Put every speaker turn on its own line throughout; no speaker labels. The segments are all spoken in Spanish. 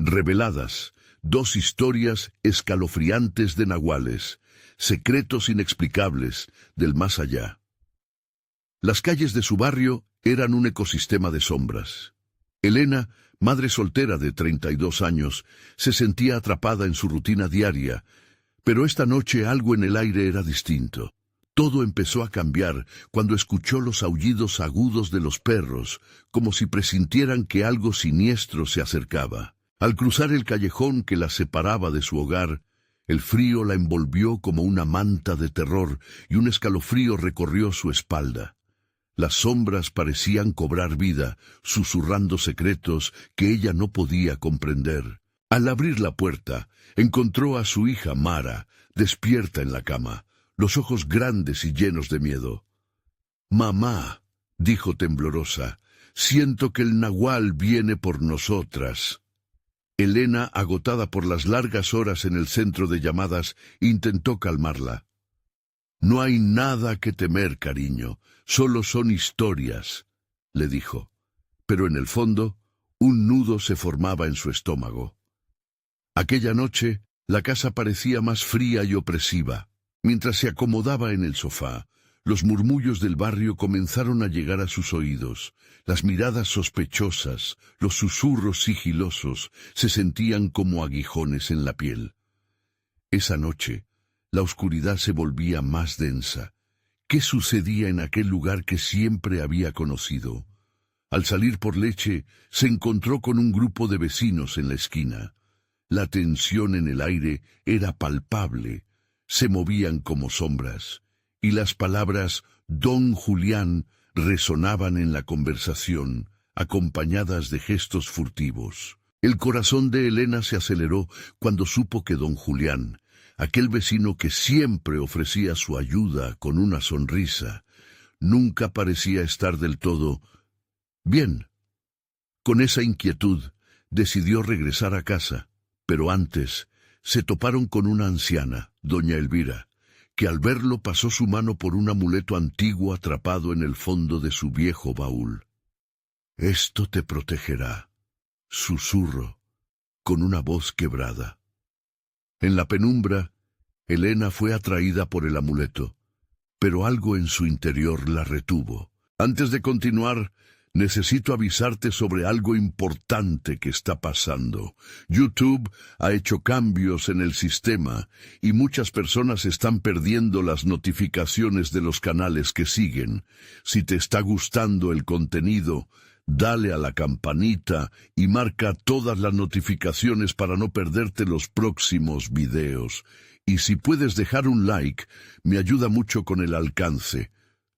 Reveladas, 2 historias escalofriantes de nahuales, secretos inexplicables del más allá. Las calles de su barrio eran un ecosistema de sombras. Elena, madre soltera de 32 años, se sentía atrapada en su rutina diaria, pero esta noche algo en el aire era distinto. Todo empezó a cambiar cuando escuchó los aullidos agudos de los perros, como si presintieran que algo siniestro se acercaba. Al cruzar el callejón que la separaba de su hogar, el frío la envolvió como una manta de terror y un escalofrío recorrió su espalda. Las sombras parecían cobrar vida, susurrando secretos que ella no podía comprender. Al abrir la puerta, encontró a su hija Mara, despierta en la cama, los ojos grandes y llenos de miedo. «Mamá», dijo temblorosa, «siento que el nahual viene por nosotras». Elena, agotada por las largas horas en el centro de llamadas, intentó calmarla. «No hay nada que temer, cariño, solo son historias», le dijo. Pero en el fondo, un nudo se formaba en su estómago. Aquella noche, la casa parecía más fría y opresiva. Mientras se acomodaba en el sofá, los murmullos del barrio comenzaron a llegar a sus oídos. Las miradas sospechosas, los susurros sigilosos, se sentían como aguijones en la piel. Esa noche, la oscuridad se volvía más densa. ¿Qué sucedía en aquel lugar que siempre había conocido? Al salir por leche, se encontró con un grupo de vecinos en la esquina. La tensión en el aire era palpable. Se movían como sombras, y las palabras «Don Julián» resonaban en la conversación, acompañadas de gestos furtivos. El corazón de Elena se aceleró cuando supo que don Julián, aquel vecino que siempre ofrecía su ayuda con una sonrisa, nunca parecía estar del todo bien. Con esa inquietud, decidió regresar a casa, pero antes se toparon con una anciana, doña Elvira, que al verlo pasó su mano por un amuleto antiguo atrapado en el fondo de su viejo baúl. «Esto te protegerá», susurró, con una voz quebrada. En la penumbra, Elena fue atraída por el amuleto, pero algo en su interior la retuvo. «Antes de continuar, necesito avisarte sobre algo importante que está pasando. YouTube ha hecho cambios en el sistema y muchas personas están perdiendo las notificaciones de los canales que siguen. Si te está gustando el contenido, dale a la campanita y marca todas las notificaciones para no perderte los próximos videos. Y si puedes dejar un like, me ayuda mucho con el alcance.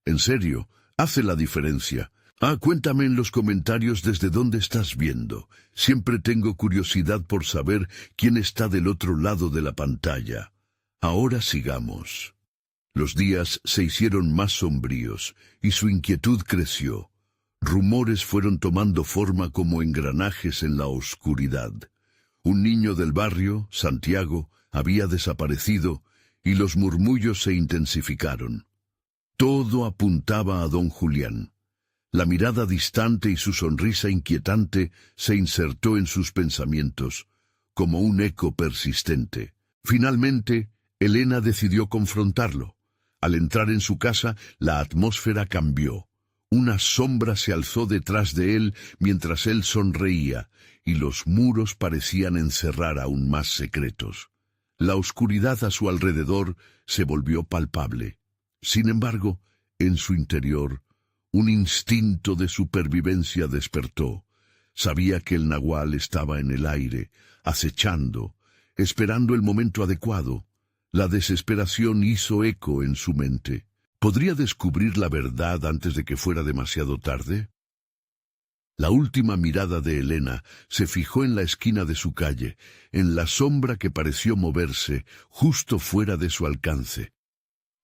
En serio, hace la diferencia». Cuéntame en los comentarios desde dónde estás viendo. Siempre tengo curiosidad por saber quién está del otro lado de la pantalla. Ahora sigamos. Los días se hicieron más sombríos y su inquietud creció. Rumores fueron tomando forma como engranajes en la oscuridad. Un niño del barrio, Santiago, había desaparecido y los murmullos se intensificaron. Todo apuntaba a don Julián. La mirada distante y su sonrisa inquietante se insertó en sus pensamientos, como un eco persistente. Finalmente, Elena decidió confrontarlo. Al entrar en su casa, la atmósfera cambió. Una sombra se alzó detrás de él mientras él sonreía, y los muros parecían encerrar aún más secretos. La oscuridad a su alrededor se volvió palpable. Sin embargo, en su interior, un instinto de supervivencia despertó. Sabía que el nahual estaba en el aire, acechando, esperando el momento adecuado. La desesperación hizo eco en su mente. ¿Podría descubrir la verdad antes de que fuera demasiado tarde? La última mirada de Elena se fijó en la esquina de su calle, en la sombra que pareció moverse justo fuera de su alcance.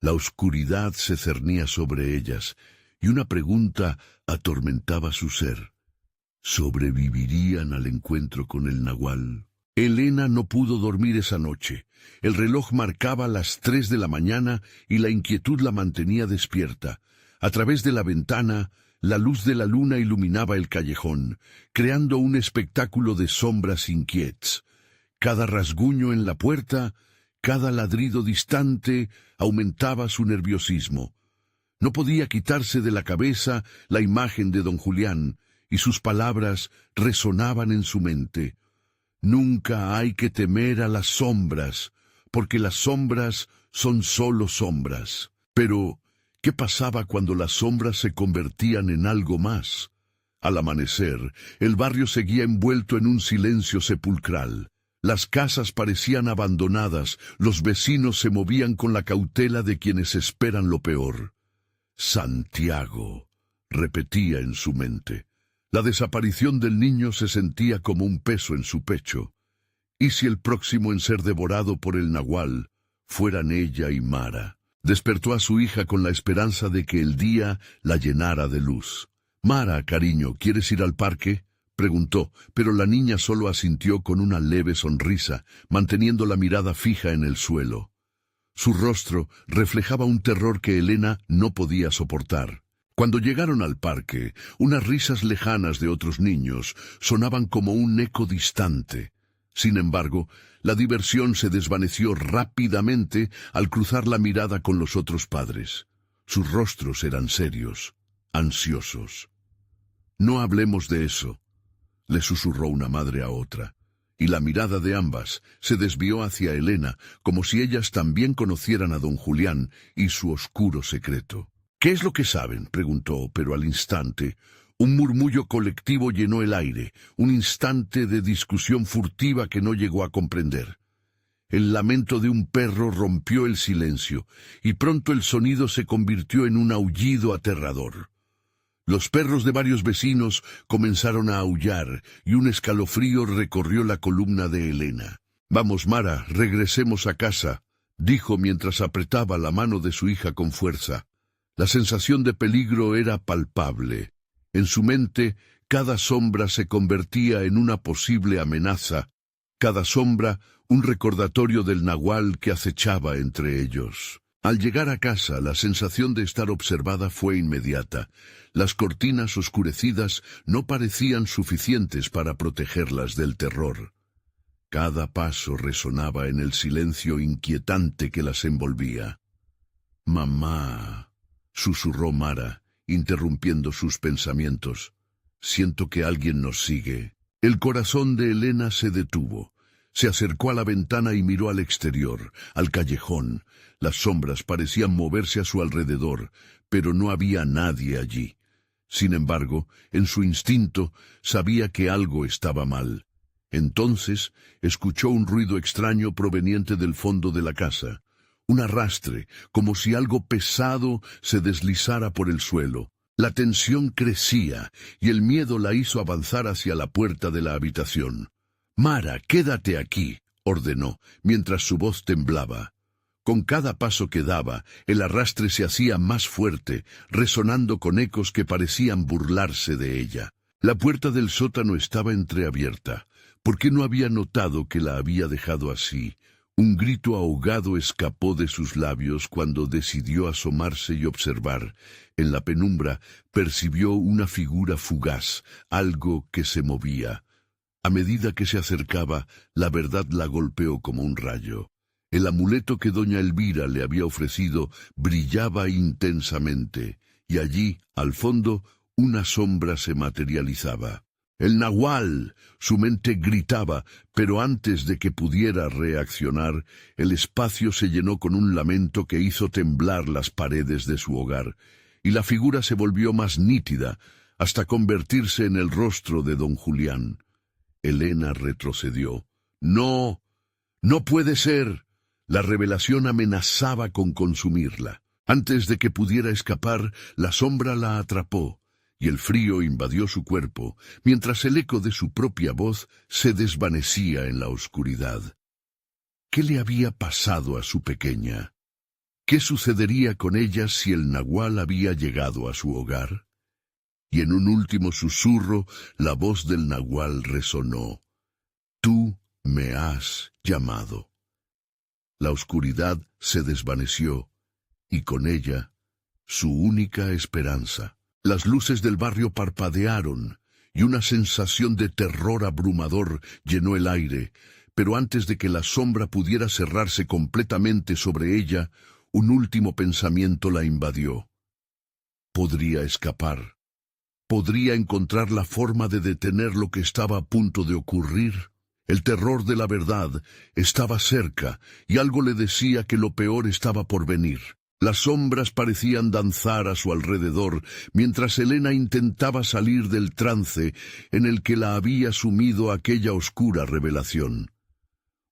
La oscuridad se cernía sobre ellas, y una pregunta atormentaba su ser. ¿Sobrevivirían al encuentro con el nahual? Elena no pudo dormir esa noche. El reloj marcaba las 3 de la mañana y la inquietud la mantenía despierta. A través de la ventana, La luz de la luna iluminaba el callejón, creando un espectáculo de sombras inquietas. Cada rasguño en la puerta, cada ladrido distante, aumentaba su nerviosismo. No podía quitarse de la cabeza la imagen de don Julián, y sus palabras resonaban en su mente. Nunca hay que temer a las sombras, porque las sombras son solo sombras. Pero, ¿qué pasaba cuando las sombras se convertían en algo más? Al amanecer, el barrio seguía envuelto en un silencio sepulcral. Las casas parecían abandonadas, los vecinos se movían con la cautela de quienes esperan lo peor. Santiago, repetía en su mente. La desaparición del niño se sentía como un peso en su pecho. ¿Y si el próximo en ser devorado por el nahual fueran ella y Mara? Despertó a su hija con la esperanza de que el día la llenara de luz. «Mara, cariño, ¿quieres ir al parque?», preguntó, pero la niña solo asintió con una leve sonrisa, manteniendo la mirada fija en el suelo. Su rostro reflejaba un terror que Elena no podía soportar. Cuando llegaron al parque, unas risas lejanas de otros niños sonaban como un eco distante. Sin embargo, la diversión se desvaneció rápidamente al cruzar la mirada con los otros padres. Sus rostros eran serios, ansiosos. «No hablemos de eso», le susurró una madre a otra, y la mirada de ambas se desvió hacia Elena, como si ellas también conocieran a don Julián y su oscuro secreto. «¿Qué es lo que saben?», preguntó, pero al instante un murmullo colectivo llenó el aire, un instante de discusión furtiva que no llegó a comprender. El lamento de un perro rompió el silencio, y pronto el sonido se convirtió en un aullido aterrador. Los perros de varios vecinos comenzaron a aullar, y un escalofrío recorrió la columna de Elena. «Vamos, Mara, regresemos a casa», dijo mientras apretaba la mano de su hija con fuerza. La sensación de peligro era palpable. En su mente, cada sombra se convertía en una posible amenaza, cada sombra un recordatorio del nahual que acechaba entre ellos. Al llegar a casa, la sensación de estar observada fue inmediata. Las cortinas oscurecidas no parecían suficientes para protegerlas del terror. Cada paso resonaba en el silencio inquietante que las envolvía. «Mamá», susurró Mara, interrumpiendo sus pensamientos. «Siento que alguien nos sigue». El corazón de Elena se detuvo. Se acercó a la ventana y miró al exterior, al callejón. Las sombras parecían moverse a su alrededor, pero no había nadie allí. Sin embargo, en su instinto, sabía que algo estaba mal. Entonces, escuchó un ruido extraño proveniente del fondo de la casa. Un arrastre, como si algo pesado se deslizara por el suelo. La tensión crecía, y el miedo la hizo avanzar hacia la puerta de la habitación. «Mara, quédate aquí», ordenó, mientras su voz temblaba. Con cada paso que daba, el arrastre se hacía más fuerte, resonando con ecos que parecían burlarse de ella. La puerta del sótano estaba entreabierta. ¿Por qué no había notado que la había dejado así? Un grito ahogado escapó de sus labios cuando decidió asomarse y observar. En la penumbra percibió una figura fugaz, algo que se movía. A medida que se acercaba, la verdad la golpeó como un rayo. El amuleto que doña Elvira le había ofrecido brillaba intensamente, y allí, al fondo, una sombra se materializaba. «¡El nahual!», su mente gritaba, pero antes de que pudiera reaccionar, el espacio se llenó con un lamento que hizo temblar las paredes de su hogar, y la figura se volvió más nítida, hasta convertirse en el rostro de don Julián. Elena retrocedió. «¡No! ¡No puede ser!». La revelación amenazaba con consumirla. Antes de que pudiera escapar, la sombra la atrapó, y el frío invadió su cuerpo, mientras el eco de su propia voz se desvanecía en la oscuridad. ¿Qué le había pasado a su pequeña? ¿Qué sucedería con ella si el nahual había llegado a su hogar? Y en un último susurro, la voz del nahual resonó. «Tú me has llamado». La oscuridad se desvaneció, y con ella, su única esperanza. Las luces del barrio parpadearon, y una sensación de terror abrumador llenó el aire, pero antes de que la sombra pudiera cerrarse completamente sobre ella, un último pensamiento la invadió. Podría escapar. Podría encontrar la forma de detener lo que estaba a punto de ocurrir. El terror de la verdad estaba cerca, y algo le decía que lo peor estaba por venir. Las sombras parecían danzar a su alrededor, mientras Elena intentaba salir del trance en el que la había sumido aquella oscura revelación.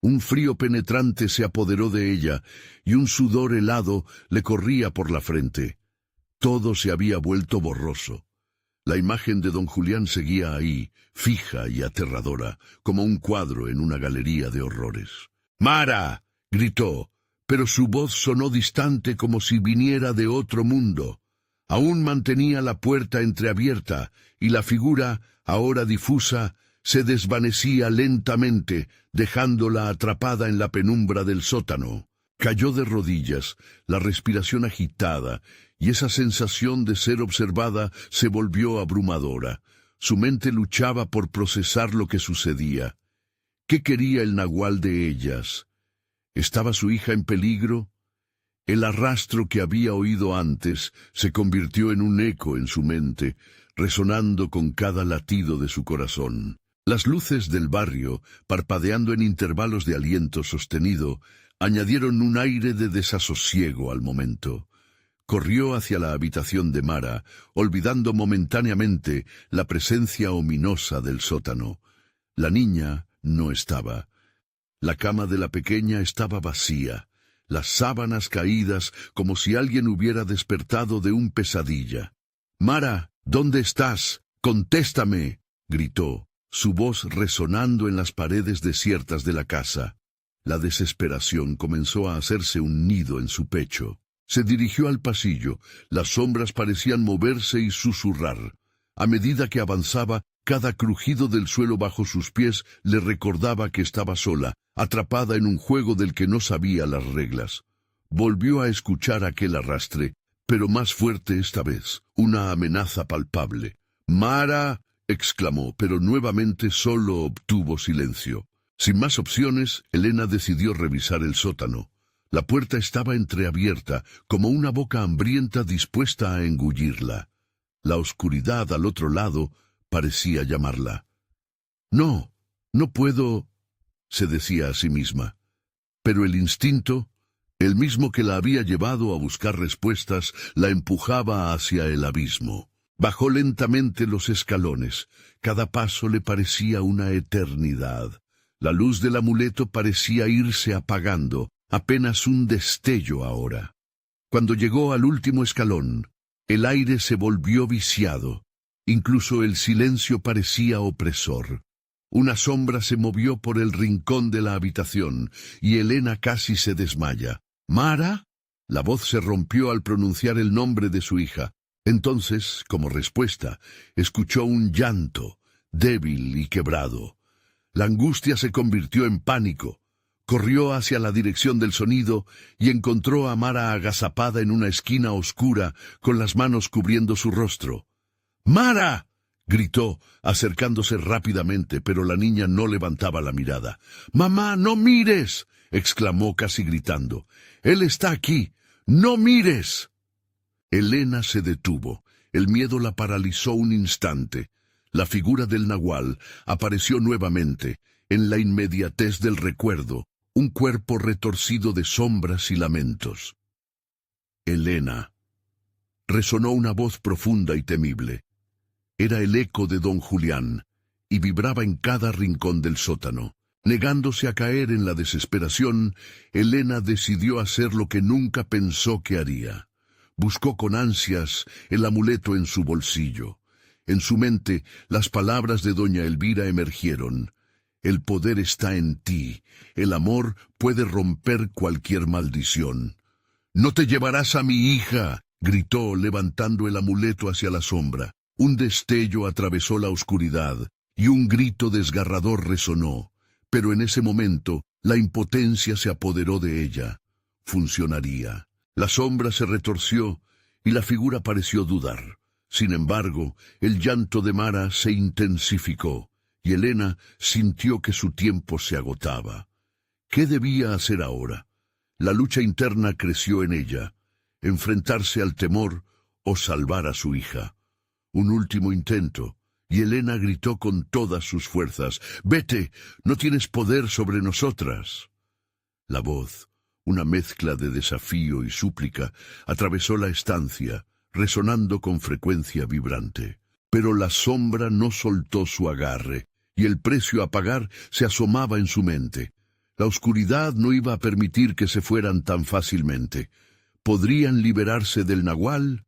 Un frío penetrante se apoderó de ella, y un sudor helado le corría por la frente. Todo se había vuelto borroso. La imagen de don Julián seguía ahí, fija y aterradora, como un cuadro en una galería de horrores. «¡Mara!», gritó, pero su voz sonó distante como si viniera de otro mundo. Aún mantenía la puerta entreabierta, y la figura, ahora difusa, se desvanecía lentamente, dejándola atrapada en la penumbra del sótano. Cayó de rodillas, la respiración agitada, y esa sensación de ser observada se volvió abrumadora. Su mente luchaba por procesar lo que sucedía. ¿Qué quería el nahual de ellas? ¿Estaba su hija en peligro? El arrastro que había oído antes se convirtió en un eco en su mente, resonando con cada latido de su corazón. Las luces del barrio, parpadeando en intervalos de aliento sostenido, añadieron un aire de desasosiego al momento. Corrió hacia la habitación de Mara, olvidando momentáneamente la presencia ominosa del sótano. La niña no estaba. La cama de la pequeña estaba vacía, las sábanas caídas como si alguien hubiera despertado de un pesadilla. «Mara, ¿dónde estás? ¡Contéstame!», gritó, su voz resonando en las paredes desiertas de la casa. La desesperación comenzó a hacerse un nido en su pecho. Se dirigió al pasillo, las sombras parecían moverse y susurrar. A medida que avanzaba, cada crujido del suelo bajo sus pies le recordaba que estaba sola, atrapada en un juego del que no sabía las reglas. Volvió a escuchar aquel arrastre, pero más fuerte esta vez, una amenaza palpable. «¡Mara!», exclamó, pero nuevamente solo obtuvo silencio. Sin más opciones, Elena decidió revisar el sótano. La puerta estaba entreabierta, como una boca hambrienta dispuesta a engullirla. La oscuridad al otro lado parecía llamarla. «No, no puedo», se decía a sí misma. Pero el instinto, el mismo que la había llevado a buscar respuestas, la empujaba hacia el abismo. Bajó lentamente los escalones. Cada paso le parecía una eternidad. La luz del amuleto parecía irse apagando, apenas un destello ahora. Cuando llegó al último escalón, el aire se volvió viciado. Incluso el silencio parecía opresor. Una sombra se movió por el rincón de la habitación, y Elena casi se desmaya. «¿Mara?». La voz se rompió al pronunciar el nombre de su hija. Entonces, como respuesta, escuchó un llanto, débil y quebrado. La angustia se convirtió en pánico. Corrió hacia la dirección del sonido y encontró a Mara agazapada en una esquina oscura, con las manos cubriendo su rostro. «¡Mara!», gritó, acercándose rápidamente, pero la niña no levantaba la mirada. «¡Mamá, no mires!», exclamó casi gritando. «Él está aquí. ¡No mires!». Elena se detuvo. El miedo la paralizó un instante. La figura del nahual apareció nuevamente, en la inmediatez del recuerdo, un cuerpo retorcido de sombras y lamentos. «Elena». Resonó una voz profunda y temible. Era el eco de don Julián, y vibraba en cada rincón del sótano. Negándose a caer en la desesperación, Elena decidió hacer lo que nunca pensó que haría. Buscó con ansias el amuleto en su bolsillo. En su mente, las palabras de doña Elvira emergieron. «El poder está en ti. El amor puede romper cualquier maldición». «¡No te llevarás a mi hija!», gritó, levantando el amuleto hacia la sombra. Un destello atravesó la oscuridad, y un grito desgarrador resonó. Pero en ese momento, la impotencia se apoderó de ella. Funcionaría. La sombra se retorció, y la figura pareció dudar. Sin embargo, el llanto de Mara se intensificó, y Elena sintió que su tiempo se agotaba. ¿Qué debía hacer ahora? La lucha interna creció en ella, enfrentarse al temor o salvar a su hija. Un último intento, y Elena gritó con todas sus fuerzas: «¡Vete! ¡No tienes poder sobre nosotras!». La voz, una mezcla de desafío y súplica, atravesó la estancia, resonando con frecuencia vibrante. Pero la sombra no soltó su agarre, y el precio a pagar se asomaba en su mente. La oscuridad no iba a permitir que se fueran tan fácilmente. ¿Podrían liberarse del nahual?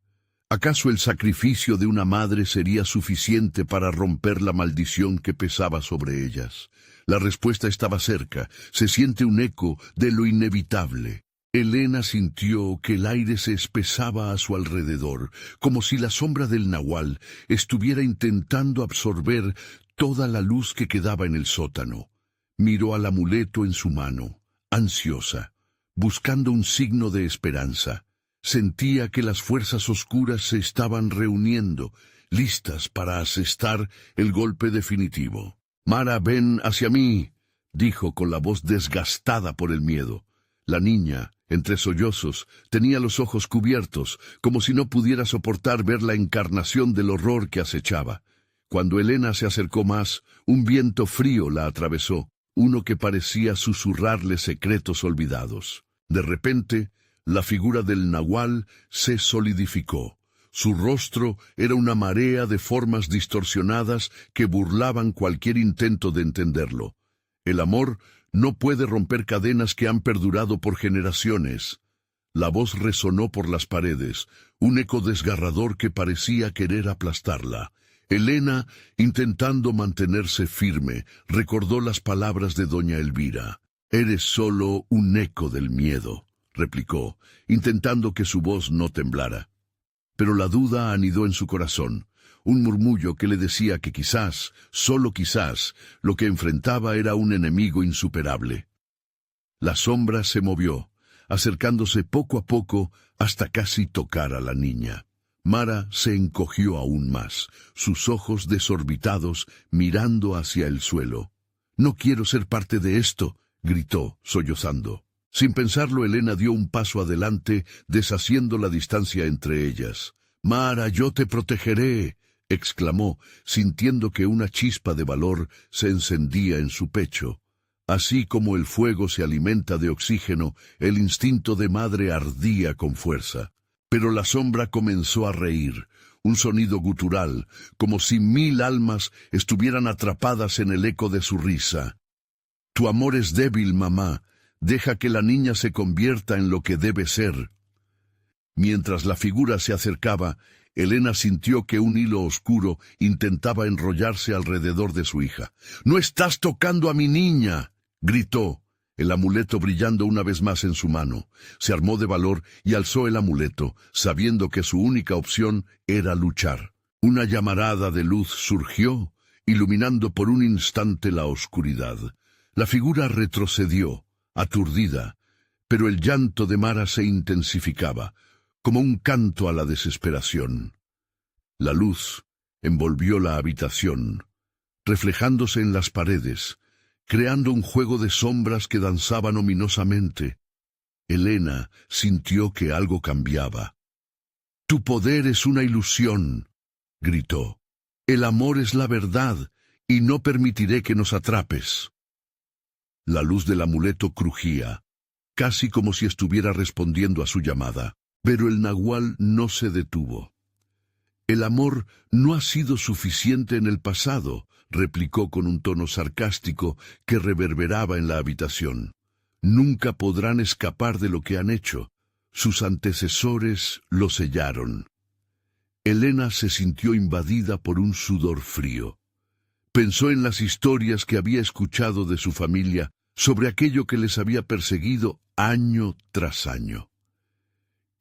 ¿Acaso el sacrificio de una madre sería suficiente para romper la maldición que pesaba sobre ellas? La respuesta estaba cerca. Se siente un eco de lo inevitable. Elena sintió que el aire se espesaba a su alrededor, como si la sombra del nahual estuviera intentando absorber toda la luz que quedaba en el sótano. Miró al amuleto en su mano, ansiosa, buscando un signo de esperanza. Sentía que las fuerzas oscuras se estaban reuniendo, listas para asestar el golpe definitivo. «Mara, ven hacia mí», dijo con la voz desgastada por el miedo. La niña, entre sollozos, tenía los ojos cubiertos, como si no pudiera soportar ver la encarnación del horror que acechaba. Cuando Elena se acercó más, un viento frío la atravesó, uno que parecía susurrarle secretos olvidados. De repente, la figura del nahual se solidificó. Su rostro era una marea de formas distorsionadas que burlaban cualquier intento de entenderlo. El amor no puede romper cadenas que han perdurado por generaciones. La voz resonó por las paredes, un eco desgarrador que parecía querer aplastarla. Elena, intentando mantenerse firme, recordó las palabras de doña Elvira. «Eres solo un eco del miedo», replicó, intentando que su voz no temblara. Pero la duda anidó en su corazón, un murmullo que le decía que quizás, solo quizás, lo que enfrentaba era un enemigo insuperable. La sombra se movió, acercándose poco a poco hasta casi tocar a la niña. Mara se encogió aún más, sus ojos desorbitados mirando hacia el suelo. «No quiero ser parte de esto», gritó, sollozando. Sin pensarlo, Elena dio un paso adelante, deshaciendo la distancia entre ellas. «Mara, yo te protegeré», exclamó, sintiendo que una chispa de valor se encendía en su pecho. Así como el fuego se alimenta de oxígeno, el instinto de madre ardía con fuerza. Pero la sombra comenzó a reír, un sonido gutural, como si 1000 almas estuvieran atrapadas en el eco de su risa. «Tu amor es débil, mamá. Deja que la niña se convierta en lo que debe ser». Mientras la figura se acercaba, Elena sintió que un hilo oscuro intentaba enrollarse alrededor de su hija. «¡No estás tocando a mi niña!», gritó, el amuleto brillando una vez más en su mano. Se armó de valor y alzó el amuleto, sabiendo que su única opción era luchar. Una llamarada de luz surgió, iluminando por un instante la oscuridad. La figura retrocedió, aturdida, pero el llanto de Mara se intensificaba, como un canto a la desesperación. La luz envolvió la habitación, reflejándose en las paredes, creando un juego de sombras que danzaban ominosamente. Elena sintió que algo cambiaba. «Tu poder es una ilusión», gritó. «El amor es la verdad, y no permitiré que nos atrapes». La luz del amuleto crujía, casi como si estuviera respondiendo a su llamada. Pero el nahual no se detuvo. «El amor no ha sido suficiente en el pasado», replicó con un tono sarcástico que reverberaba en la habitación. «Nunca podrán escapar de lo que han hecho. Sus antecesores lo sellaron». Elena se sintió invadida por un sudor frío. Pensó en las historias que había escuchado de su familia sobre aquello que les había perseguido año tras año.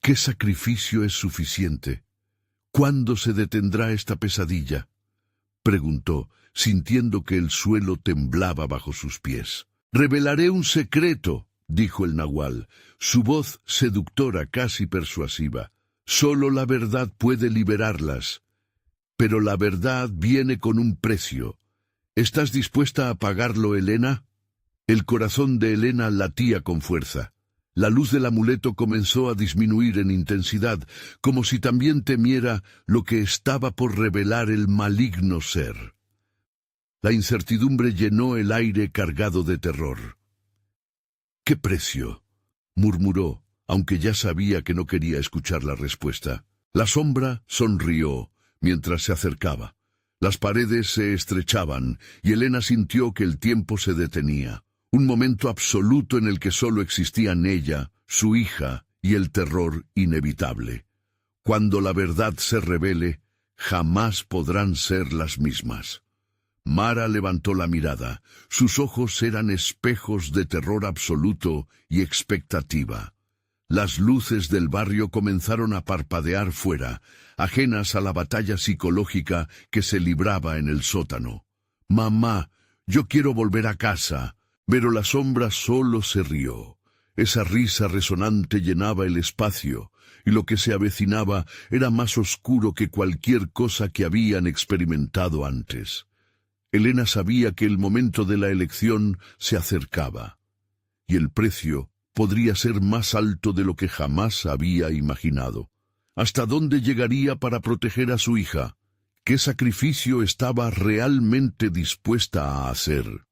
¿Qué sacrificio es suficiente? ¿Cuándo se detendrá esta pesadilla?, preguntó, sintiendo que el suelo temblaba bajo sus pies. «Revelaré un secreto», dijo el nahual, su voz seductora, casi persuasiva. «Solo la verdad puede liberarlas. Pero la verdad viene con un precio. ¿Estás dispuesta a pagarlo, Elena? El corazón de Elena latía con fuerza. La luz del amuleto comenzó a disminuir en intensidad, como si también temiera lo que estaba por revelar el maligno ser. La incertidumbre llenó el aire cargado de terror. —¿Qué precio? —murmuró, aunque ya sabía que no quería escuchar la respuesta. La sombra sonrió mientras se acercaba. Las paredes se estrechaban y Elena sintió que el tiempo se detenía. Un momento absoluto en el que solo existían ella, su hija y el terror inevitable. Cuando la verdad se revele, jamás podrán ser las mismas. Mara levantó la mirada. Sus ojos eran espejos de terror absoluto y expectativa. Las luces del barrio comenzaron a parpadear fuera, ajenas a la batalla psicológica que se libraba en el sótano. «Mamá, yo quiero volver a casa». Pero la sombra solo se rió. Esa risa resonante llenaba el espacio, y lo que se avecinaba era más oscuro que cualquier cosa que habían experimentado antes. Elena sabía que el momento de la elección se acercaba, y el precio podría ser más alto de lo que jamás había imaginado. ¿Hasta dónde llegaría para proteger a su hija? ¿Qué sacrificio estaba realmente dispuesta a hacer?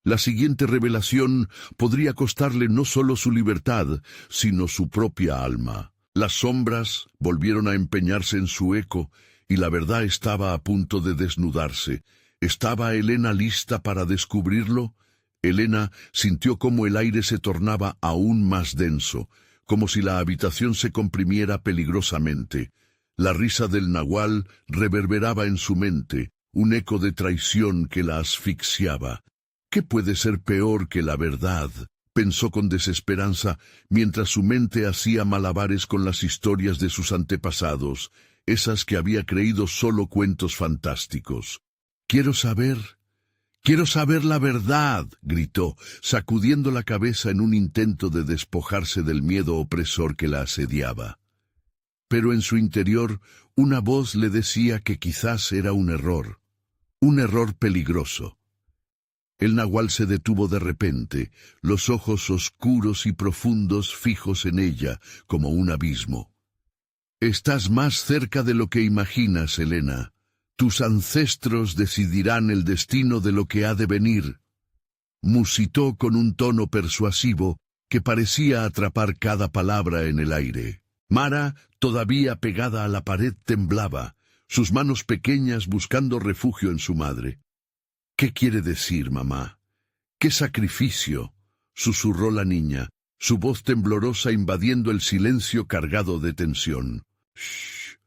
La siguiente revelación podría costarle no solo su libertad, sino su propia alma. Las sombras volvieron a empeñarse en su eco, y la verdad estaba a punto de desnudarse. ¿Estaba Elena lista para descubrirlo? Elena sintió cómo el aire se tornaba aún más denso, como si la habitación se comprimiera peligrosamente. La risa del nahual reverberaba en su mente, un eco de traición que la asfixiaba. ¿Qué puede ser peor que la verdad?, pensó con desesperanza, mientras su mente hacía malabares con las historias de sus antepasados, esas que había creído solo cuentos fantásticos. Quiero saber la verdad», gritó, sacudiendo la cabeza en un intento de despojarse del miedo opresor que la asediaba. Pero en su interior, una voz le decía que quizás era un error peligroso. El nahual se detuvo de repente, los ojos oscuros y profundos fijos en ella, como un abismo. «Estás más cerca de lo que imaginas, Elena. Tus ancestros decidirán el destino de lo que ha de venir», musitó con un tono persuasivo que parecía atrapar cada palabra en el aire. Mara, todavía pegada a la pared, temblaba, sus manos pequeñas buscando refugio en su madre. «¿Qué quiere decir, mamá? ¿Qué sacrificio?», susurró la niña, su voz temblorosa invadiendo el silencio cargado de tensión. «Shh».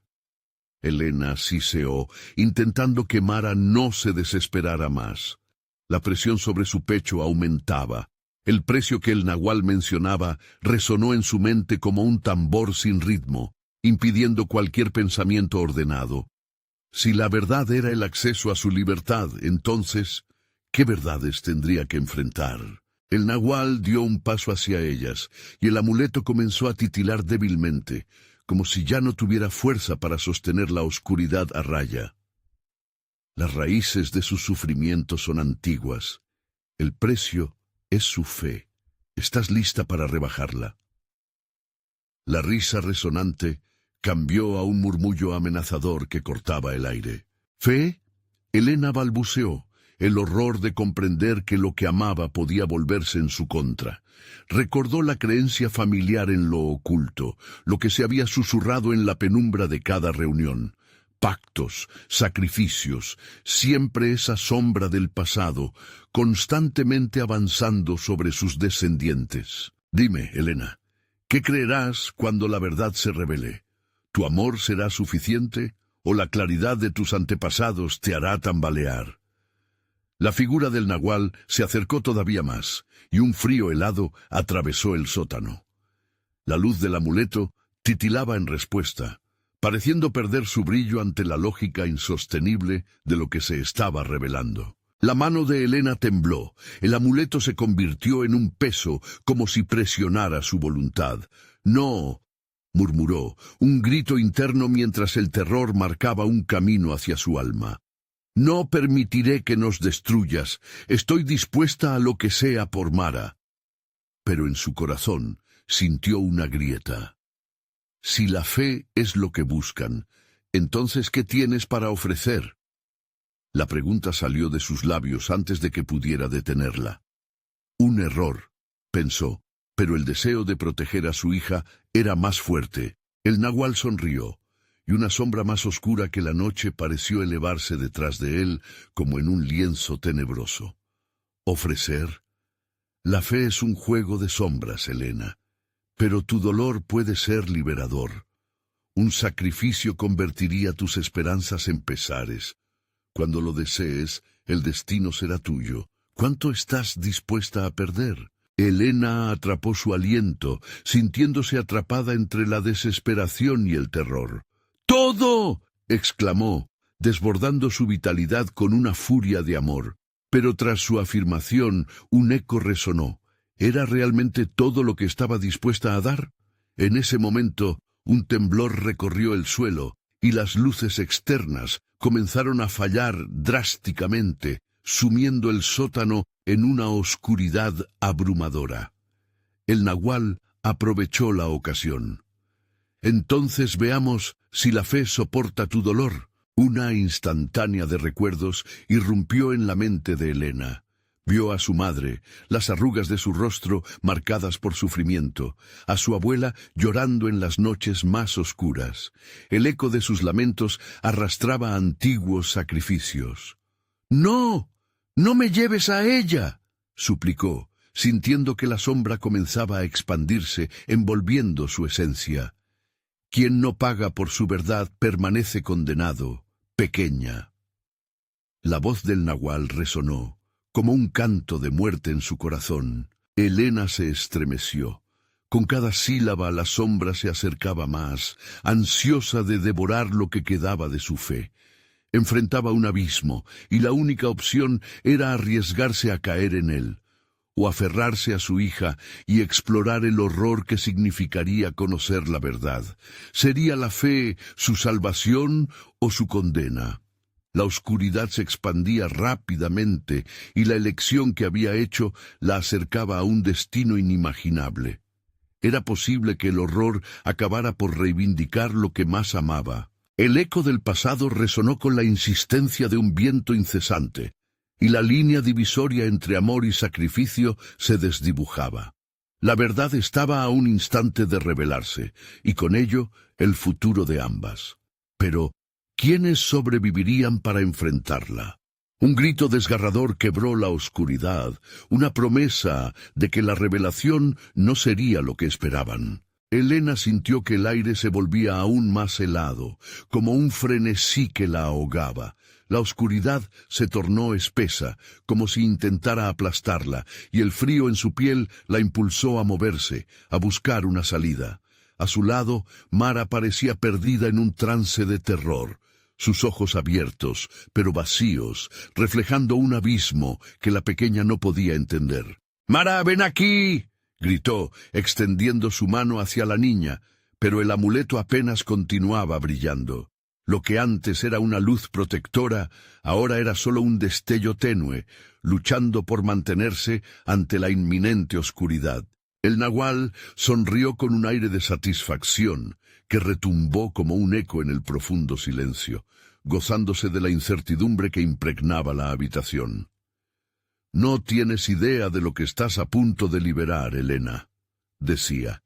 Elena siseó, intentando que Mara no se desesperara más. La presión sobre su pecho aumentaba. El precio que el nahual mencionaba resonó en su mente como un tambor sin ritmo, impidiendo cualquier pensamiento ordenado. Si la verdad era el acceso a su libertad, entonces, ¿qué verdades tendría que enfrentar? El nahual dio un paso hacia ellas, y el amuleto comenzó a titilar débilmente, como si ya no tuviera fuerza para sostener la oscuridad a raya. Las raíces de su sufrimiento son antiguas. El precio es su fe. ¿Estás lista para rebajarla? La risa resonante cambió a un murmullo amenazador que cortaba el aire. «¿Fe?», Elena balbuceó, el horror de comprender que lo que amaba podía volverse en su contra. Recordó la creencia familiar en lo oculto, lo que se había susurrado en la penumbra de cada reunión. Pactos, sacrificios, siempre esa sombra del pasado, constantemente avanzando sobre sus descendientes. «Dime, Elena, ¿qué creerás cuando la verdad se revele? ¿Tu amor será suficiente o la claridad de tus antepasados te hará tambalear?» La figura del nahual se acercó todavía más, y un frío helado atravesó el sótano. La luz del amuleto titilaba en respuesta, pareciendo perder su brillo ante la lógica insostenible de lo que se estaba revelando. La mano de Elena tembló, el amuleto se convirtió en un peso como si presionara su voluntad. «No, murmuró, un grito interno mientras el terror marcaba un camino hacia su alma. No permitiré que nos destruyas, estoy dispuesta a lo que sea por Mara. Pero en su corazón sintió una grieta. Si la fe es lo que buscan, entonces ¿qué tienes para ofrecer? La pregunta salió de sus labios antes de que pudiera detenerla. Un error, pensó, pero el deseo de proteger a su hija era más fuerte. El nahual sonrió, y una sombra más oscura que la noche pareció elevarse detrás de él como en un lienzo tenebroso. ¿Ofrecer? La fe es un juego de sombras, Helena, pero tu dolor puede ser liberador. Un sacrificio convertiría tus esperanzas en pesares. Cuando lo desees, el destino será tuyo. ¿Cuánto estás dispuesta a perder? Helena atrapó su aliento, sintiéndose atrapada entre la desesperación y el terror. ¡Todo!, exclamó, desbordando su vitalidad con una furia de amor. Pero tras su afirmación, un eco resonó. ¿Era realmente todo lo que estaba dispuesta a dar? En ese momento, un temblor recorrió el suelo, y las luces externas comenzaron a fallar drásticamente, sumiendo el sótano en una oscuridad abrumadora. El nahual aprovechó la ocasión. Entonces veamos si la fe soporta tu dolor. Una instantánea de recuerdos irrumpió en la mente de Helena. Vio a su madre, las arrugas de su rostro marcadas por sufrimiento, a su abuela llorando en las noches más oscuras. El eco de sus lamentos arrastraba antiguos sacrificios. «¡No! ¡No me lleves a ella!», suplicó, sintiendo que la sombra comenzaba a expandirse, envolviendo su esencia. Quien no paga por su verdad permanece condenado, pequeña. La voz del nahual resonó, como un canto de muerte en su corazón. Helena se estremeció. Con cada sílaba la sombra se acercaba más, ansiosa de devorar lo que quedaba de su fe. Enfrentaba un abismo, y la única opción era arriesgarse a caer en él, o aferrarse a su hija y explorar el horror que significaría conocer la verdad. ¿Sería la fe su salvación o su condena? La oscuridad se expandía rápidamente y la elección que había hecho la acercaba a un destino inimaginable. Era posible que el horror acabara por reivindicar lo que más amaba. El eco del pasado resonó con la insistencia de un viento incesante, y la línea divisoria entre amor y sacrificio se desdibujaba. La verdad estaba a un instante de revelarse, y con ello el futuro de ambas. Pero ¿quiénes sobrevivirían para enfrentarla? Un grito desgarrador quebró la oscuridad, una promesa de que la revelación no sería lo que esperaban. Helena sintió que el aire se volvía aún más helado, como un frenesí que la ahogaba. La oscuridad se tornó espesa, como si intentara aplastarla, y el frío en su piel la impulsó a moverse, a buscar una salida. A su lado, Mara parecía perdida en un trance de terror, sus ojos abiertos, pero vacíos, reflejando un abismo que la pequeña no podía entender. «¡Mara, ven aquí!», gritó, extendiendo su mano hacia la niña, pero el amuleto apenas continuaba brillando. Lo que antes era una luz protectora, ahora era solo un destello tenue, luchando por mantenerse ante la inminente oscuridad. El nahual sonrió con un aire de satisfacción, que retumbó como un eco en el profundo silencio, gozándose de la incertidumbre que impregnaba la habitación. «No tienes idea de lo que estás a punto de liberar, Helena», decía,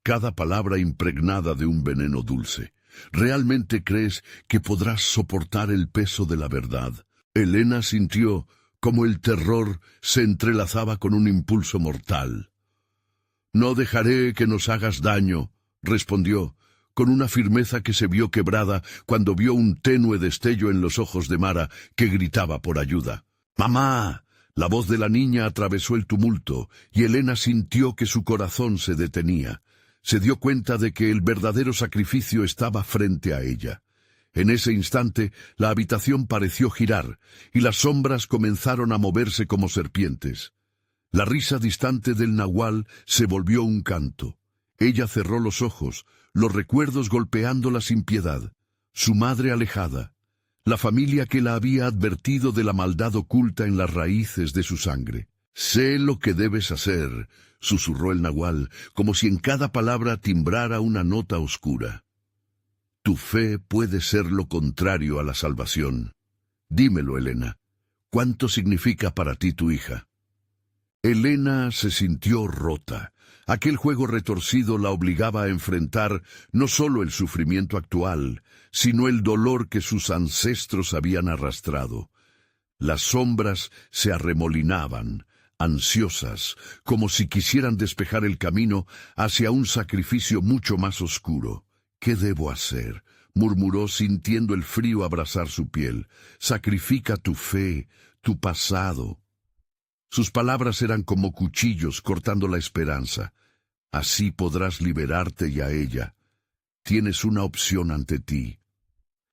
cada palabra impregnada de un veneno dulce. «¿Realmente crees que podrás soportar el peso de la verdad?». Helena sintió como el terror se entrelazaba con un impulso mortal. «No dejaré que nos hagas daño», respondió, con una firmeza que se vio quebrada cuando vio un tenue destello en los ojos de Mara, que gritaba por ayuda. «¡Mamá!». La voz de la niña atravesó el tumulto, y Helena sintió que su corazón se detenía. Se dio cuenta de que el verdadero sacrificio estaba frente a ella. En ese instante, la habitación pareció girar, y las sombras comenzaron a moverse como serpientes. La risa distante del nahual se volvió un canto. Ella cerró los ojos, los recuerdos golpeándola sin piedad, su madre alejada, la familia que la había advertido de la maldad oculta en las raíces de su sangre. «Sé lo que debes hacer», susurró el nahual, como si en cada palabra timbrara una nota oscura. «Tu fe puede ser lo contrario a la salvación. Dímelo, Elena, ¿cuánto significa para ti tu hija?» Elena se sintió rota. Aquel juego retorcido la obligaba a enfrentar no solo el sufrimiento actual, sino el dolor que sus ancestros habían arrastrado. Las sombras se arremolinaban, ansiosas, como si quisieran despejar el camino hacia un sacrificio mucho más oscuro. «¿Qué debo hacer?», murmuró sintiendo el frío abrazar su piel. «Sacrifica tu fe, tu pasado». Sus palabras eran como cuchillos cortando la esperanza. «Así podrás liberarte y a ella. Tienes una opción ante ti».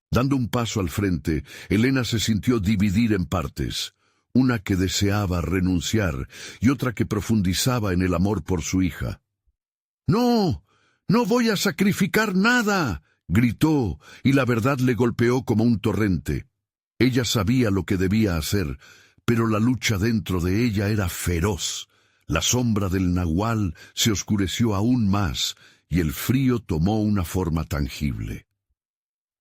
Dando un paso al frente, Elena se sintió dividir en partes. Una que deseaba renunciar y otra que profundizaba en el amor por su hija. «¡No! ¡No voy a sacrificar nada!», gritó, y la verdad le golpeó como un torrente. Ella sabía lo que debía hacer, pero la lucha dentro de ella era feroz. La sombra del nahual se oscureció aún más, y el frío tomó una forma tangible.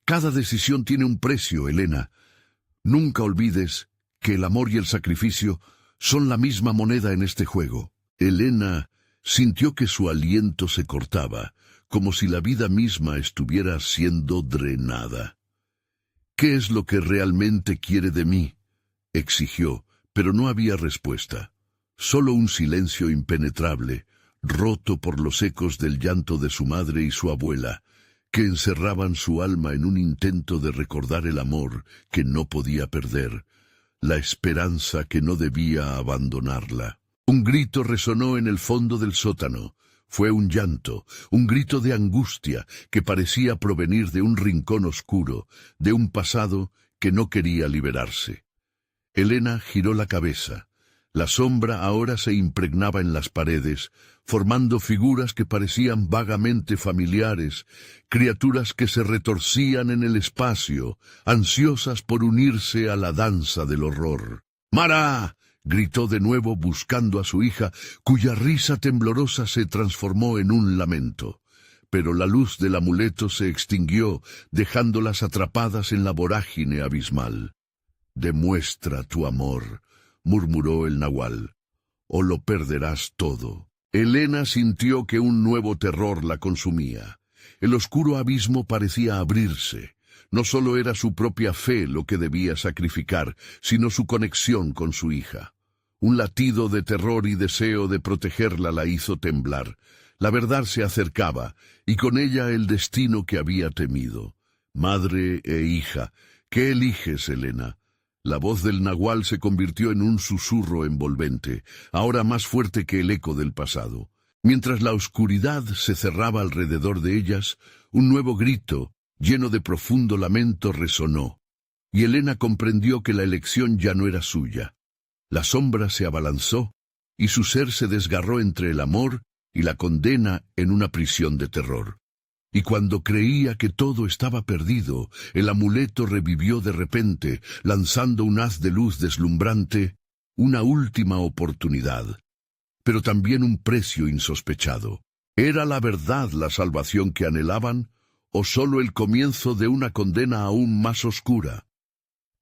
«Cada decisión tiene un precio, Elena. Nunca olvides que el amor y el sacrificio son la misma moneda en este juego». Elena sintió que su aliento se cortaba, como si la vida misma estuviera siendo drenada. «¿Qué es lo que realmente quiere de mí?», exigió, pero no había respuesta. Solo un silencio impenetrable, roto por los ecos del llanto de su madre y su abuela, que encerraban su alma en un intento de recordar el amor que no podía perder, la esperanza que no debía abandonarla. Un grito resonó en el fondo del sótano. Fue un llanto, un grito de angustia que parecía provenir de un rincón oscuro, de un pasado que no quería liberarse. Elena giró la cabeza. La sombra ahora se impregnaba en las paredes, formando figuras que parecían vagamente familiares, criaturas que se retorcían en el espacio, ansiosas por unirse a la danza del horror. «¡Mara!», gritó de nuevo buscando a su hija, cuya risa temblorosa se transformó en un lamento. Pero la luz del amuleto se extinguió, dejándolas atrapadas en la vorágine abismal. «Demuestra tu amor», murmuró el nahual, «o lo perderás todo». Elena sintió que un nuevo terror la consumía. El oscuro abismo parecía abrirse. No solo era su propia fe lo que debía sacrificar, sino su conexión con su hija. Un latido de terror y deseo de protegerla la hizo temblar. La verdad se acercaba, y con ella el destino que había temido. «Madre e hija, ¿qué eliges, Elena?». La voz del nahual se convirtió en un susurro envolvente, ahora más fuerte que el eco del pasado. Mientras la oscuridad se cerraba alrededor de ellas, un nuevo grito, lleno de profundo lamento, resonó, y Elena comprendió que la elección ya no era suya. La sombra se abalanzó, y su ser se desgarró entre el amor y la condena en una prisión de terror. Y cuando creía que todo estaba perdido, el amuleto revivió de repente, lanzando un haz de luz deslumbrante, una última oportunidad, pero también un precio insospechado. ¿Era la verdad la salvación que anhelaban, o solo el comienzo de una condena aún más oscura?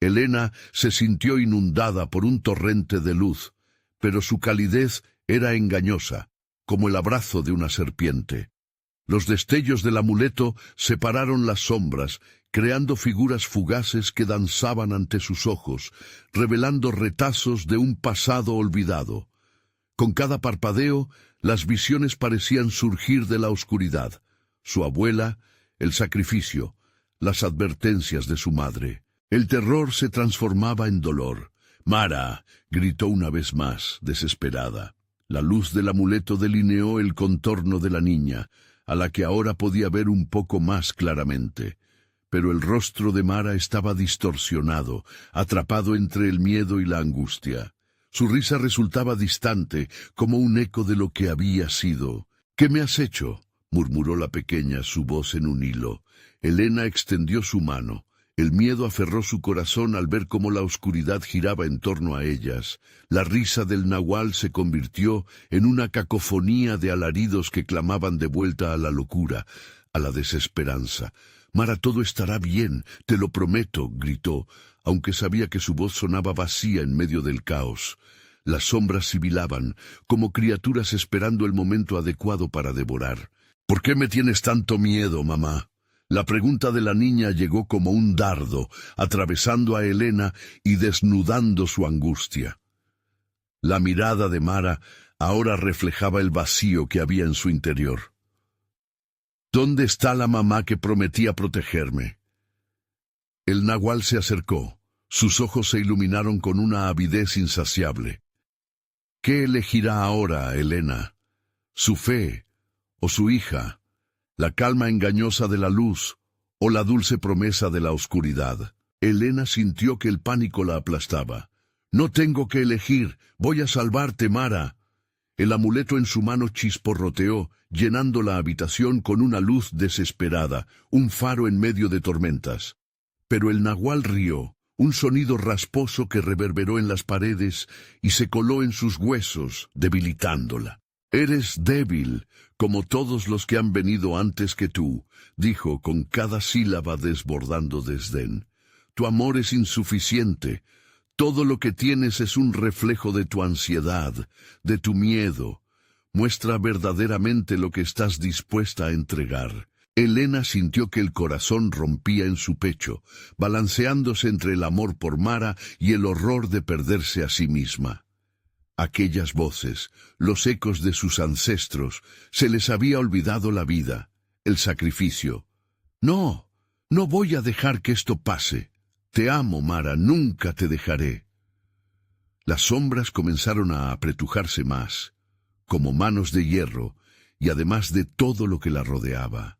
Elena se sintió inundada por un torrente de luz, pero su calidez era engañosa, como el abrazo de una serpiente. Los destellos del amuleto separaron las sombras, creando figuras fugaces que danzaban ante sus ojos, revelando retazos de un pasado olvidado. Con cada parpadeo, las visiones parecían surgir de la oscuridad. Su abuela, el sacrificio, las advertencias de su madre. El terror se transformaba en dolor. «¡Mara!», gritó una vez más, desesperada. La luz del amuleto delineó el contorno de la niña, a la que ahora podía ver un poco más claramente. Pero el rostro de Mara estaba distorsionado, atrapado entre el miedo y la angustia. Su risa resultaba distante, como un eco de lo que había sido. «¿Qué me has hecho?», murmuró la pequeña, su voz en un hilo. Elena extendió su mano. El miedo aferró su corazón al ver cómo la oscuridad giraba en torno a ellas. La risa del nahual se convirtió en una cacofonía de alaridos que clamaban de vuelta a la locura, a la desesperanza. «Mara, todo estará bien, te lo prometo», gritó, aunque sabía que su voz sonaba vacía en medio del caos. Las sombras sibilaban, como criaturas esperando el momento adecuado para devorar. «¿Por qué me tienes tanto miedo, mamá?». La pregunta de la niña llegó como un dardo, atravesando a Elena y desnudando su angustia. La mirada de Mara ahora reflejaba el vacío que había en su interior. «¿Dónde está la mamá que prometía protegerme?». El nahual se acercó. Sus ojos se iluminaron con una avidez insaciable. «¿Qué elegirá ahora, Elena? ¿Su fe o su hija? ¿La calma engañosa de la luz o la dulce promesa de la oscuridad?». Elena sintió que el pánico la aplastaba. «No tengo que elegir, voy a salvarte, Mara». El amuleto en su mano chisporroteó, llenando la habitación con una luz desesperada, un faro en medio de tormentas. Pero el nahual rió, un sonido rasposo que reverberó en las paredes y se coló en sus huesos, debilitándola. «Eres débil, como todos los que han venido antes que tú», dijo con cada sílaba desbordando desdén. «Tu amor es insuficiente. Todo lo que tienes es un reflejo de tu ansiedad, de tu miedo. Muestra verdaderamente lo que estás dispuesta a entregar». Elena sintió que el corazón rompía en su pecho, balanceándose entre el amor por Mara y el horror de perderse a sí misma. Aquellas voces, los ecos de sus ancestros, se les había olvidado la vida, el sacrificio. «No, no voy a dejar que esto pase. Te amo, Mara, nunca te dejaré». Las sombras comenzaron a apretujarse más, como manos de hierro, y además de todo lo que la rodeaba.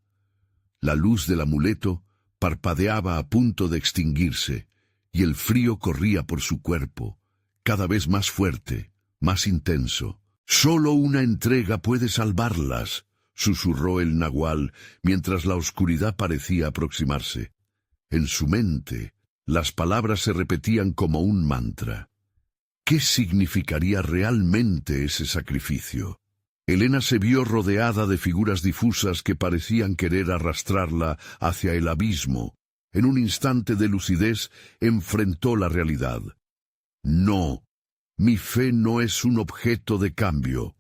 La luz del amuleto parpadeaba a punto de extinguirse, y el frío corría por su cuerpo, cada vez más fuerte, más intenso. «Solo una entrega puede salvarlas», susurró el nahual, mientras la oscuridad parecía aproximarse. En su mente, las palabras se repetían como un mantra. ¿Qué significaría realmente ese sacrificio? Elena se vio rodeada de figuras difusas que parecían querer arrastrarla hacia el abismo. En un instante de lucidez, enfrentó la realidad. «No, mi fe no es un objeto de cambio».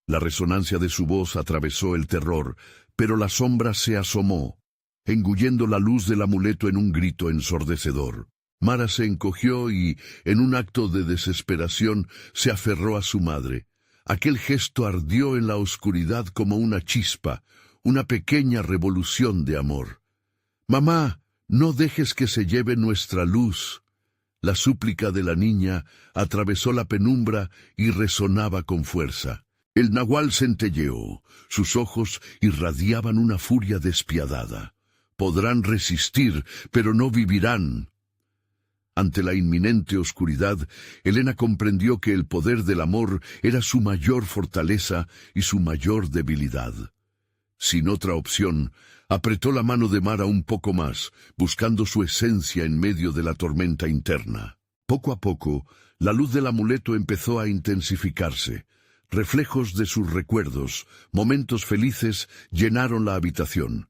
La resonancia de su voz atravesó el terror, pero la sombra se asomó, engullendo la luz del amuleto en un grito ensordecedor. Mara se encogió y, en un acto de desesperación, se aferró a su madre. Aquel gesto ardió en la oscuridad como una chispa, una pequeña revolución de amor. «Mamá, no dejes que se lleve nuestra luz». La súplica de la niña atravesó la penumbra y resonaba con fuerza. El nahual centelleó, sus ojos irradiaban una furia despiadada. «Podrán resistir, pero no vivirán». Ante la inminente oscuridad, Elena comprendió que el poder del amor era su mayor fortaleza y su mayor debilidad. Sin otra opción, apretó la mano de Mara un poco más, buscando su esencia en medio de la tormenta interna. Poco a poco, la luz del amuleto empezó a intensificarse. Reflejos de sus recuerdos, momentos felices, llenaron la habitación.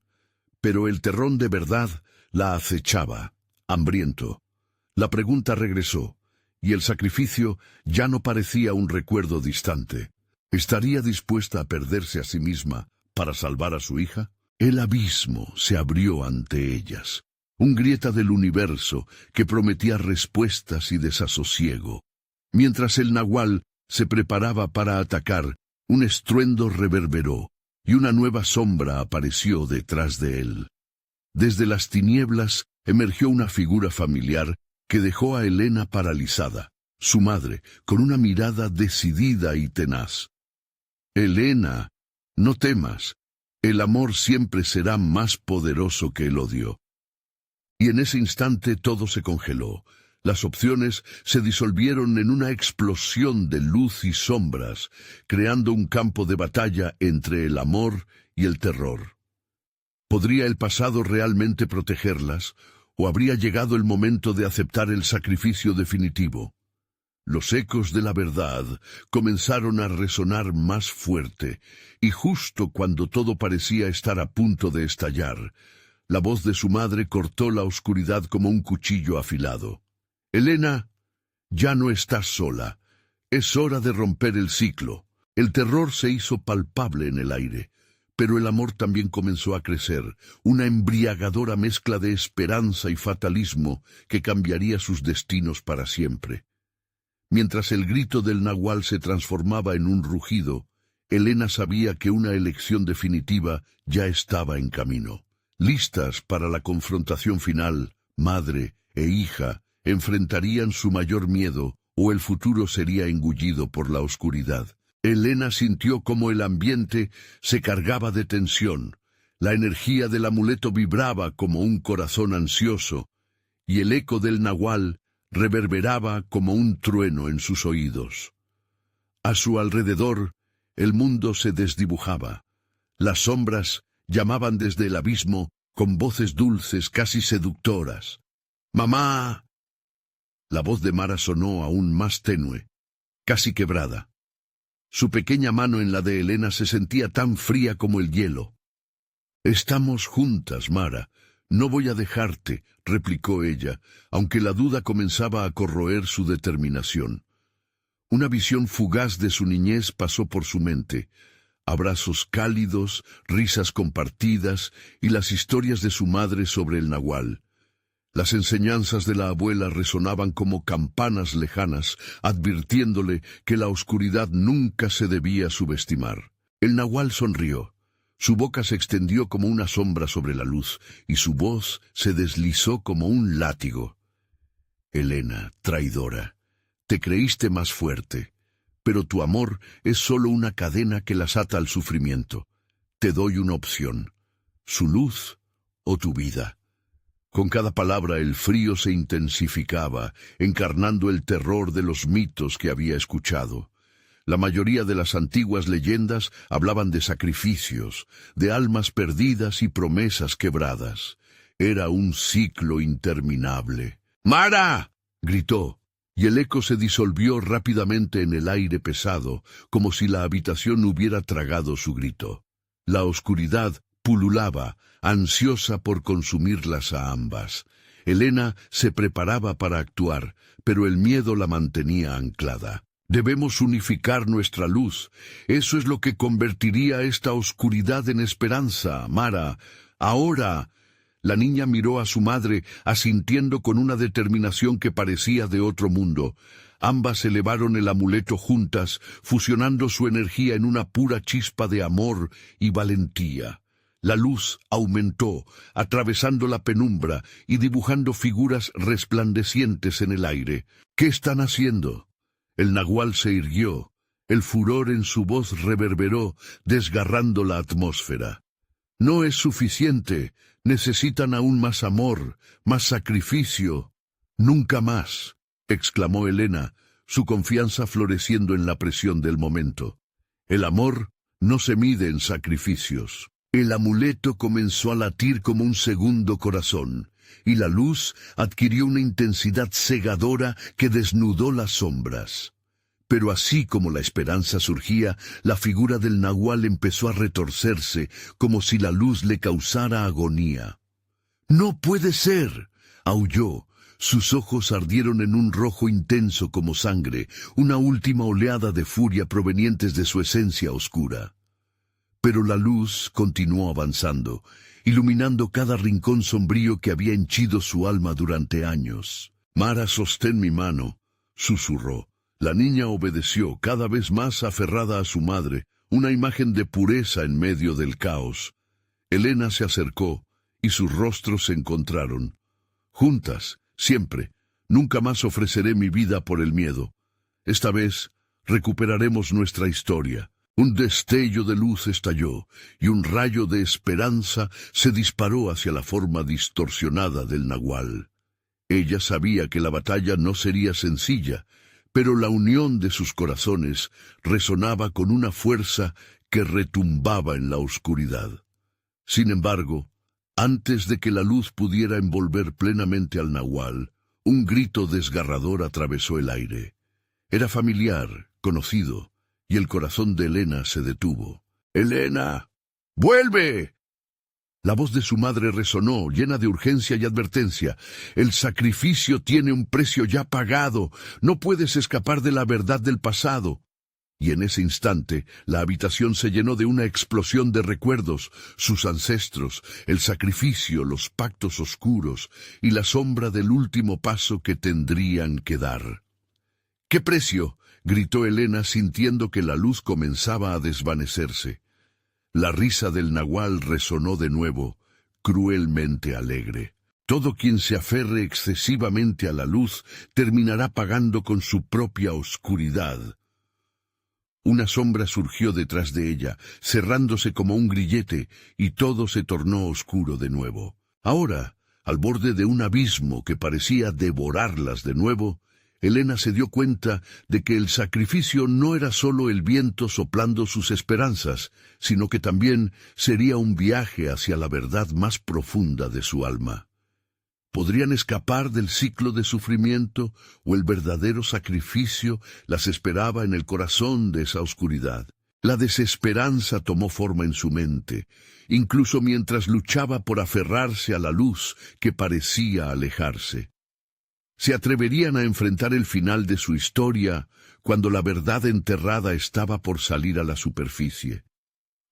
Pero el terror de verdad la acechaba, hambriento. La pregunta regresó, y el sacrificio ya no parecía un recuerdo distante. ¿Estaría dispuesta a perderse a sí misma para salvar a su hija? El abismo se abrió ante ellas, un grieta del universo que prometía respuestas y desasosiego. Mientras el nahual se preparaba para atacar, un estruendo reverberó, y una nueva sombra apareció detrás de él. Desde las tinieblas emergió una figura familiar que dejó a Elena paralizada, su madre, con una mirada decidida y tenaz. «Elena, no temas, el amor siempre será más poderoso que el odio». Y en ese instante todo se congeló. Las opciones se disolvieron en una explosión de luz y sombras, creando un campo de batalla entre el amor y el terror. ¿Podría el pasado realmente protegerlas, o habría llegado el momento de aceptar el sacrificio definitivo? Los ecos de la verdad comenzaron a resonar más fuerte, y justo cuando todo parecía estar a punto de estallar, la voz de su madre cortó la oscuridad como un cuchillo afilado. «Elena, ya no estás sola. Es hora de romper el ciclo». El terror se hizo palpable en el aire, pero el amor también comenzó a crecer, una embriagadora mezcla de esperanza y fatalismo que cambiaría sus destinos para siempre. Mientras el grito del nahual se transformaba en un rugido, Elena sabía que una elección definitiva ya estaba en camino. Listas para la confrontación final, madre e hija enfrentarían su mayor miedo, o el futuro sería engullido por la oscuridad. Elena sintió como el ambiente se cargaba de tensión. La energía del amuleto vibraba como un corazón ansioso, y el eco del nahual reverberaba como un trueno en sus oídos. A su alrededor, el mundo se desdibujaba. Las sombras llamaban desde el abismo con voces dulces, casi seductoras. «¡Mamá!». La voz de Mara sonó aún más tenue, casi quebrada. Su pequeña mano en la de Elena se sentía tan fría como el hielo. «Estamos juntas, Mara. No voy a dejarte», replicó ella, aunque la duda comenzaba a corroer su determinación. Una visión fugaz de su niñez pasó por su mente. Abrazos cálidos, risas compartidas y las historias de su madre sobre el nahual. Las enseñanzas de la abuela resonaban como campanas lejanas, advirtiéndole que la oscuridad nunca se debía subestimar. El nahual sonrió. Su boca se extendió como una sombra sobre la luz, y su voz se deslizó como un látigo. «Elena, traidora, te creíste más fuerte, pero tu amor es solo una cadena que las ata al sufrimiento. Te doy una opción, su luz o tu vida». Con cada palabra el frío se intensificaba, encarnando el terror de los mitos que había escuchado. La mayoría de las antiguas leyendas hablaban de sacrificios, de almas perdidas y promesas quebradas. Era un ciclo interminable. «¡Mara!», gritó, y el eco se disolvió rápidamente en el aire pesado, como si la habitación hubiera tragado su grito. La oscuridad pululaba, ansiosa por consumirlas a ambas. Elena se preparaba para actuar, pero el miedo la mantenía anclada. «Debemos unificar nuestra luz. Eso es lo que convertiría esta oscuridad en esperanza, Mara. Ahora». La niña miró a su madre, asintiendo con una determinación que parecía de otro mundo. Ambas elevaron el amuleto juntas, fusionando su energía en una pura chispa de amor y valentía. La luz aumentó, atravesando la penumbra y dibujando figuras resplandecientes en el aire. «¿Qué están haciendo?». El nahual se irguió. El furor en su voz reverberó, desgarrando la atmósfera. «No es suficiente. Necesitan aún más amor, más sacrificio». «Nunca más», exclamó Elena, su confianza floreciendo en la presión del momento. «El amor no se mide en sacrificios». El amuleto comenzó a latir como un segundo corazón, y la luz adquirió una intensidad cegadora que desnudó las sombras. Pero así como la esperanza surgía, la figura del nahual empezó a retorcerse, como si la luz le causara agonía. «¡No puede ser!», aulló. Sus ojos ardieron en un rojo intenso como sangre, una última oleada de furia provenientes de su esencia oscura. Pero la luz continuó avanzando, iluminando cada rincón sombrío que había henchido su alma durante años. «Mara, sostén mi mano», susurró. La niña obedeció, cada vez más aferrada a su madre, una imagen de pureza en medio del caos. Elena se acercó, y sus rostros se encontraron. «Juntas, siempre. Nunca más ofreceré mi vida por el miedo. Esta vez recuperaremos nuestra historia». Un destello de luz estalló, y un rayo de esperanza se disparó hacia la forma distorsionada del nahual. Ella sabía que la batalla no sería sencilla, pero la unión de sus corazones resonaba con una fuerza que retumbaba en la oscuridad. Sin embargo, antes de que la luz pudiera envolver plenamente al nahual, un grito desgarrador atravesó el aire. Era familiar, conocido, y el corazón de Helena se detuvo. —¡Helena! ¡Vuelve! La voz de su madre resonó, llena de urgencia y advertencia. El sacrificio tiene un precio ya pagado. No puedes escapar de la verdad del pasado. Y en ese instante, la habitación se llenó de una explosión de recuerdos, sus ancestros, el sacrificio, los pactos oscuros y la sombra del último paso que tendrían que dar. —¿Qué precio? —gritó Helena, sintiendo que la luz comenzaba a desvanecerse. La risa del nahual resonó de nuevo, cruelmente alegre. Todo quien se aferre excesivamente a la luz terminará pagando con su propia oscuridad. Una sombra surgió detrás de ella, cerrándose como un grillete, y todo se tornó oscuro de nuevo. Ahora, al borde de un abismo que parecía devorarlas de nuevo, Helena se dio cuenta de que el sacrificio no era solo el viento soplando sus esperanzas, sino que también sería un viaje hacia la verdad más profunda de su alma. ¿Podrían escapar del ciclo de sufrimiento o el verdadero sacrificio las esperaba en el corazón de esa oscuridad? La desesperanza tomó forma en su mente, incluso mientras luchaba por aferrarse a la luz que parecía alejarse. ¿Se atreverían a enfrentar el final de su historia cuando la verdad enterrada estaba por salir a la superficie?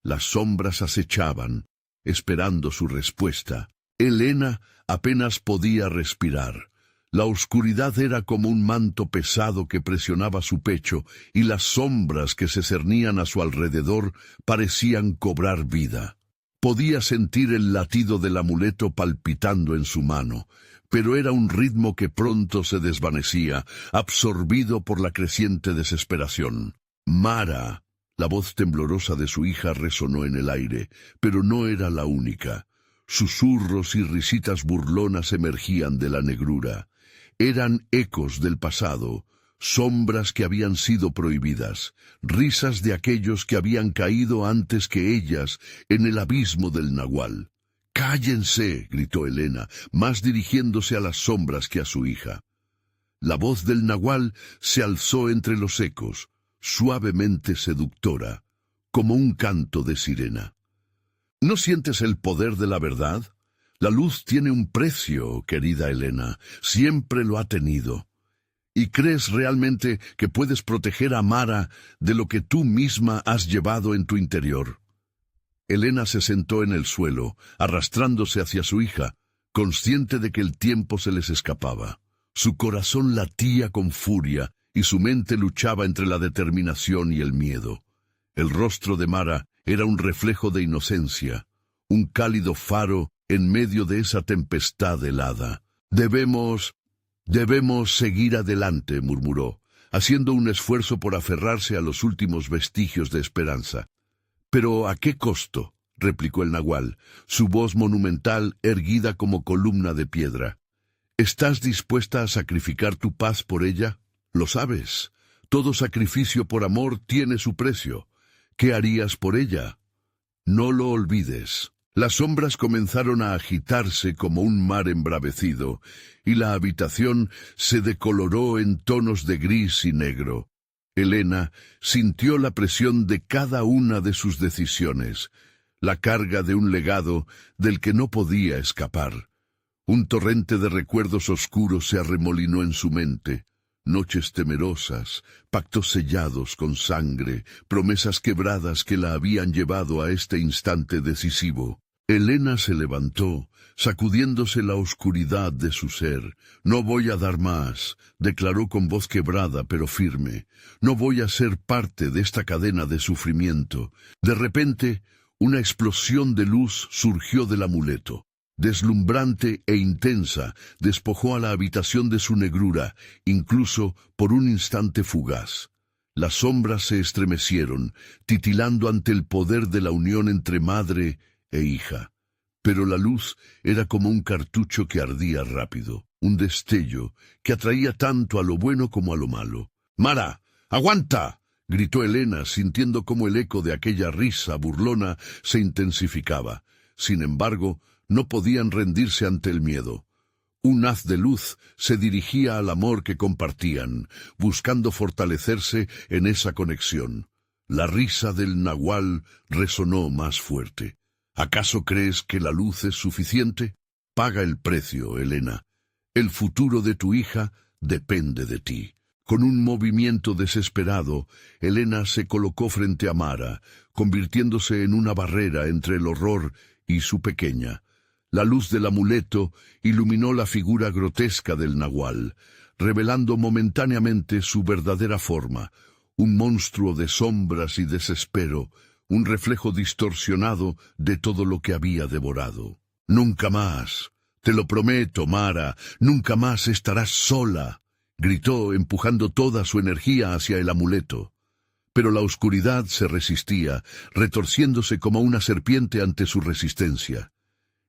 Las sombras acechaban, esperando su respuesta. Helena apenas podía respirar. La oscuridad era como un manto pesado que presionaba su pecho, y las sombras que se cernían a su alrededor parecían cobrar vida. Podía sentir el latido del amuleto palpitando en su mano, pero era un ritmo que pronto se desvanecía, absorbido por la creciente desesperación. Mara, la voz temblorosa de su hija resonó en el aire, pero no era la única. Susurros y risitas burlonas emergían de la negrura. Eran ecos del pasado, sombras que habían sido prohibidas, risas de aquellos que habían caído antes que ellas en el abismo del nahual. —¡Cállense! —gritó Helena, más dirigiéndose a las sombras que a su hija. La voz del nahual se alzó entre los ecos, suavemente seductora, como un canto de sirena. ¿No sientes el poder de la verdad? La luz tiene un precio, querida Helena, siempre lo ha tenido. ¿Y crees realmente que puedes proteger a Mara de lo que tú misma has llevado en tu interior? Helena se sentó en el suelo, arrastrándose hacia su hija, consciente de que el tiempo se les escapaba. Su corazón latía con furia y su mente luchaba entre la determinación y el miedo. El rostro de Mara era un reflejo de inocencia, un cálido faro en medio de esa tempestad helada. Debemos seguir adelante, murmuró, haciendo un esfuerzo por aferrarse a los últimos vestigios de esperanza. —¿Pero a qué costo? —replicó el nahual, su voz monumental erguida como columna de piedra. —¿Estás dispuesta a sacrificar tu paz por ella? Lo sabes, todo sacrificio por amor tiene su precio. ¿Qué harías por ella? No lo olvides. Las sombras comenzaron a agitarse como un mar embravecido, y la habitación se decoloró en tonos de gris y negro. Helena sintió la presión de cada una de sus decisiones, la carga de un legado del que no podía escapar. Un torrente de recuerdos oscuros se arremolinó en su mente. Noches temerosas, pactos sellados con sangre, promesas quebradas que la habían llevado a este instante decisivo. Helena se levantó, sacudiéndose la oscuridad de su ser. «No voy a dar más», declaró con voz quebrada pero firme. «No voy a ser parte de esta cadena de sufrimiento». De repente, una explosión de luz surgió del amuleto. Deslumbrante e intensa, despojó a la habitación de su negrura, incluso por un instante fugaz. Las sombras se estremecieron, titilando ante el poder de la unión entre madre e hija. Pero la luz era como un cartucho que ardía rápido, un destello que atraía tanto a lo bueno como a lo malo. «¡Mara, aguanta!», gritó Elena, sintiendo cómo el eco de aquella risa burlona se intensificaba. Sin embargo, no podían rendirse ante el miedo. Un haz de luz se dirigía al amor que compartían, buscando fortalecerse en esa conexión. La risa del nahual resonó más fuerte. ¿Acaso crees que la luz es suficiente? Paga el precio, Elena. El futuro de tu hija depende de ti. Con un movimiento desesperado, Elena se colocó frente a Mara, convirtiéndose en una barrera entre el horror y su pequeña. La luz del amuleto iluminó la figura grotesca del nahual, revelando momentáneamente su verdadera forma, un monstruo de sombras y desespero, un reflejo distorsionado de todo lo que había devorado. «Nunca más, te lo prometo, Mara, nunca más estarás sola», gritó, empujando toda su energía hacia el amuleto. Pero la oscuridad se resistía, retorciéndose como una serpiente ante su resistencia.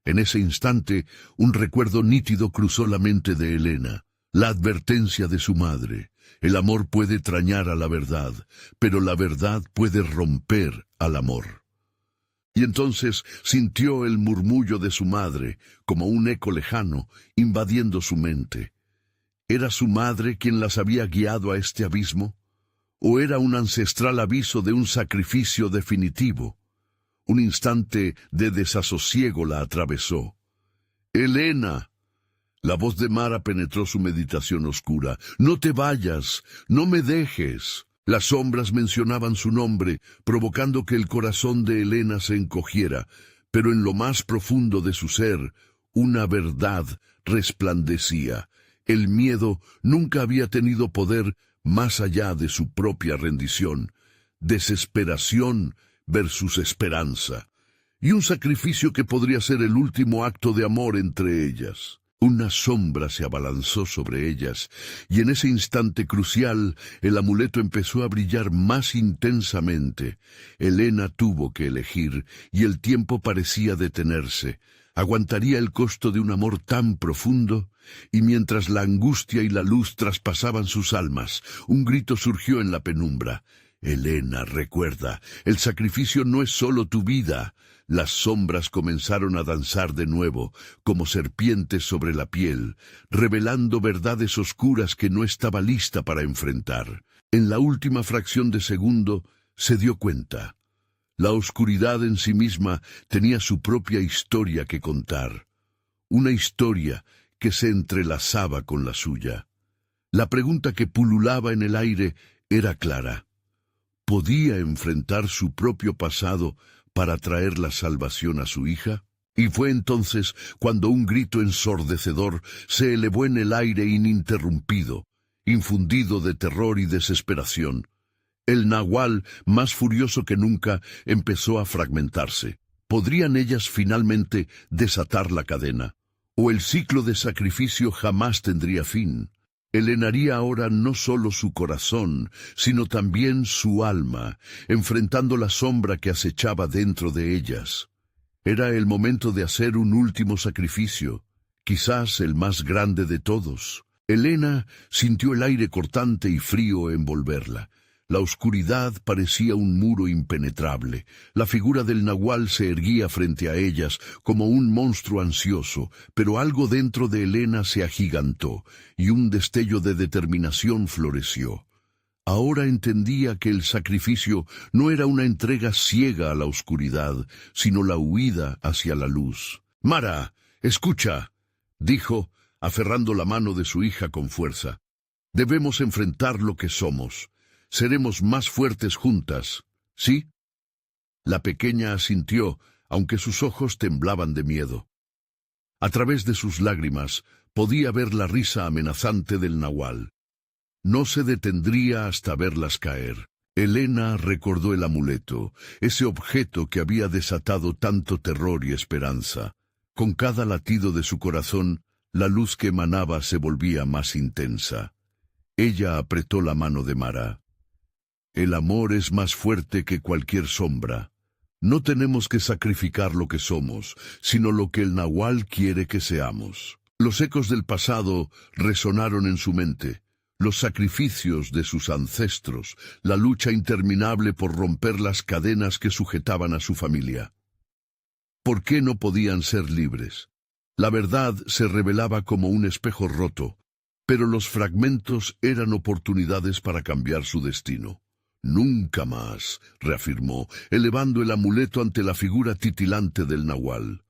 En ese instante, un recuerdo nítido cruzó la mente de Elena, la advertencia de su madre. El amor puede trañar a la verdad, pero la verdad puede romper al amor. Y entonces sintió el murmullo de su madre, como un eco lejano, invadiendo su mente. ¿Era su madre quien las había guiado a este abismo? ¿O era un ancestral aviso de un sacrificio definitivo? Un instante de desasosiego la atravesó. «¡Elena!». La voz de Mara penetró su meditación oscura. «No te vayas, no me dejes». Las sombras mencionaban su nombre, provocando que el corazón de Elena se encogiera, pero en lo más profundo de su ser, una verdad resplandecía. El miedo nunca había tenido poder más allá de su propia rendición. Desesperación versus esperanza, y un sacrificio que podría ser el último acto de amor entre ellas. Una sombra se abalanzó sobre ellas, y en ese instante crucial el amuleto empezó a brillar más intensamente. Elena tuvo que elegir, y el tiempo parecía detenerse. ¿Aguantaría el costo de un amor tan profundo? Y mientras la angustia y la luz traspasaban sus almas, un grito surgió en la penumbra. «Elena, recuerda, el sacrificio no es solo tu vida». Las sombras comenzaron a danzar de nuevo, como serpientes sobre la piel, revelando verdades oscuras que no estaba lista para enfrentar. En la última fracción de segundo, se dio cuenta. La oscuridad en sí misma tenía su propia historia que contar. Una historia que se entrelazaba con la suya. La pregunta que pululaba en el aire era clara. ¿Podía enfrentar su propio pasado para traer la salvación a su hija? Y fue entonces cuando un grito ensordecedor se elevó en el aire ininterrumpido, infundido de terror y desesperación. El nahual, más furioso que nunca, empezó a fragmentarse. ¿Podrían ellas finalmente desatar la cadena? ¿O el ciclo de sacrificio jamás tendría fin? Elenaría ahora no solo su corazón, sino también su alma, enfrentando la sombra que acechaba dentro de ellas. Era el momento de hacer un último sacrificio, quizás el más grande de todos. Elena sintió el aire cortante y frío envolverla. La oscuridad parecía un muro impenetrable. La figura del nahual se erguía frente a ellas como un monstruo ansioso, pero algo dentro de Elena se agigantó, y un destello de determinación floreció. Ahora entendía que el sacrificio no era una entrega ciega a la oscuridad, sino la huida hacia la luz. «Mara, escucha», dijo, aferrando la mano de su hija con fuerza. «Debemos enfrentar lo que somos. Seremos más fuertes juntas, ¿sí?» La pequeña asintió, aunque sus ojos temblaban de miedo. A través de sus lágrimas podía ver la risa amenazante del nahual. No se detendría hasta verlas caer. Elena recordó el amuleto, ese objeto que había desatado tanto terror y esperanza. Con cada latido de su corazón, la luz que emanaba se volvía más intensa. Ella apretó la mano de Mara. «El amor es más fuerte que cualquier sombra. No tenemos que sacrificar lo que somos, sino lo que el Nahual quiere que seamos. Los ecos del pasado resonaron en su mente. Los sacrificios de sus ancestros, la lucha interminable por romper las cadenas que sujetaban a su familia. ¿Por qué no podían ser libres? La verdad se revelaba como un espejo roto, pero los fragmentos eran oportunidades para cambiar su destino. Nunca más, reafirmó, elevando el amuleto ante la figura titilante del Nahual.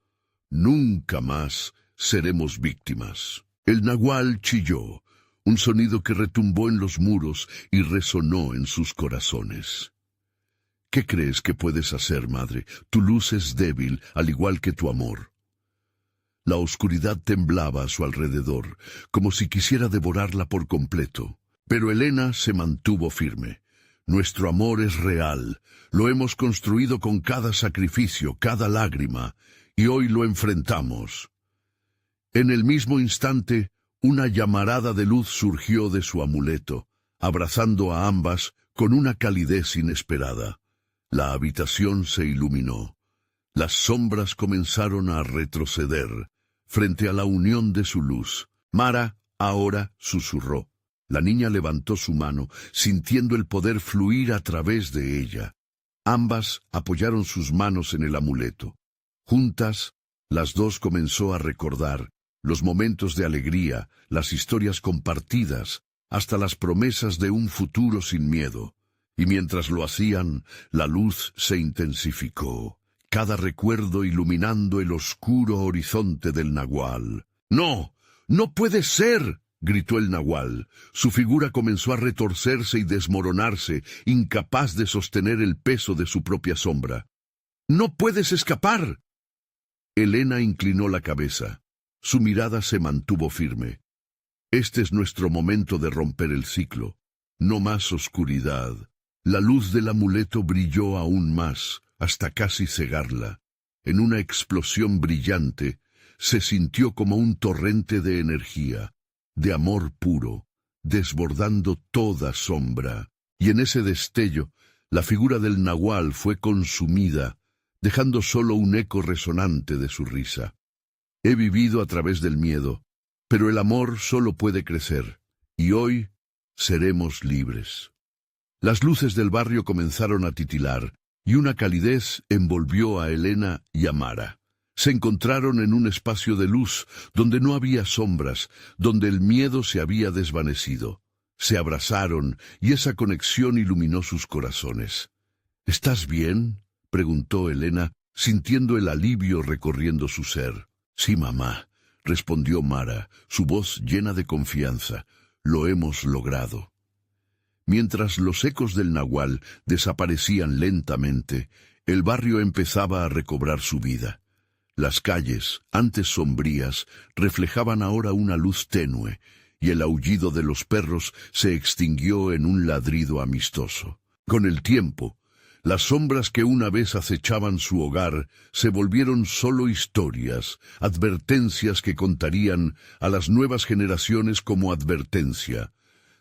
Nunca más seremos víctimas. El Nahual chilló, un sonido que retumbó en los muros y resonó en sus corazones. ¿Qué crees que puedes hacer, madre? Tu luz es débil, al igual que tu amor. La oscuridad temblaba a su alrededor, como si quisiera devorarla por completo. Pero Elena se mantuvo firme. Nuestro amor es real, lo hemos construido con cada sacrificio, cada lágrima, y hoy lo enfrentamos. En el mismo instante, una llamarada de luz surgió de su amuleto, abrazando a ambas con una calidez inesperada. La habitación se iluminó. Las sombras comenzaron a retroceder frente a la unión de su luz. Mara ahora susurró. La niña levantó su mano, sintiendo el poder fluir a través de ella. Ambas apoyaron sus manos en el amuleto. Juntas, las dos comenzó a recordar los momentos de alegría, las historias compartidas, hasta las promesas de un futuro sin miedo. Y mientras lo hacían, la luz se intensificó, cada recuerdo iluminando el oscuro horizonte del Nahual. ¡No! ¡No puede ser!, gritó el Nahual. Su figura comenzó a retorcerse y desmoronarse, incapaz de sostener el peso de su propia sombra. ¡No puedes escapar! Elena inclinó la cabeza. Su mirada se mantuvo firme. Este es nuestro momento de romper el ciclo. No más oscuridad. La luz del amuleto brilló aún más, hasta casi cegarla. En una explosión brillante, se sintió como un torrente de energía, de amor puro, desbordando toda sombra. Y en ese destello, la figura del Nahual fue consumida, dejando solo un eco resonante de su risa. He vivido a través del miedo, pero el amor solo puede crecer, y hoy seremos libres. Las luces del barrio comenzaron a titilar, y una calidez envolvió a Elena y a Mara. Se encontraron en un espacio de luz, donde no había sombras, donde el miedo se había desvanecido. Se abrazaron, y esa conexión iluminó sus corazones. ¿Estás bien?, preguntó Elena, sintiendo el alivio recorriendo su ser. Sí, mamá, respondió Mara, su voz llena de confianza. Lo hemos logrado. Mientras los ecos del Nahual desaparecían lentamente, el barrio empezaba a recobrar su vida. Las calles, antes sombrías, reflejaban ahora una luz tenue, y el aullido de los perros se extinguió en un ladrido amistoso. Con el tiempo, las sombras que una vez acechaban su hogar se volvieron solo historias, advertencias que contarían a las nuevas generaciones como advertencia,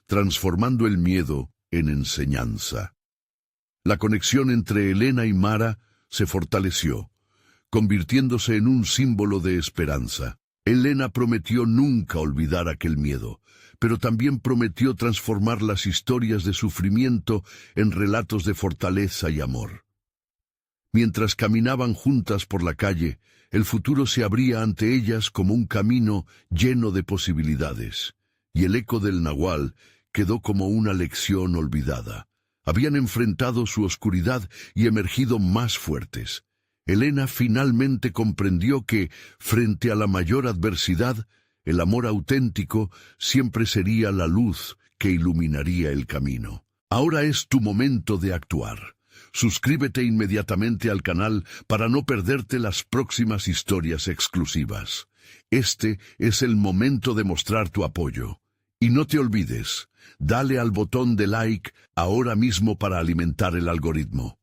transformando el miedo en enseñanza. La conexión entre Elena y Mara se fortaleció, convirtiéndose en un símbolo de esperanza. Elena prometió nunca olvidar aquel miedo, pero también prometió transformar las historias de sufrimiento en relatos de fortaleza y amor. Mientras caminaban juntas por la calle, el futuro se abría ante ellas como un camino lleno de posibilidades, y el eco del Nahual quedó como una lección olvidada. Habían enfrentado su oscuridad y emergido más fuertes. Elena finalmente comprendió que, frente a la mayor adversidad, el amor auténtico siempre sería la luz que iluminaría el camino. Ahora es tu momento de actuar. Suscríbete inmediatamente al canal para no perderte las próximas historias exclusivas. Este es el momento de mostrar tu apoyo. Y no te olvides, dale al botón de like ahora mismo para alimentar el algoritmo.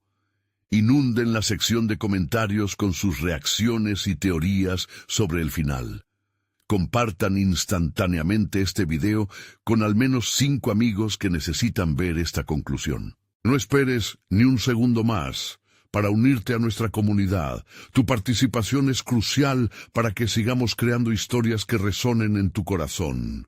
Inunden la sección de comentarios con sus reacciones y teorías sobre el final. Compartan instantáneamente este video con al menos 5 amigos que necesitan ver esta conclusión. No esperes ni un segundo más. para unirte a nuestra comunidad. Tu participación es crucial para que sigamos creando historias que resonen en tu corazón.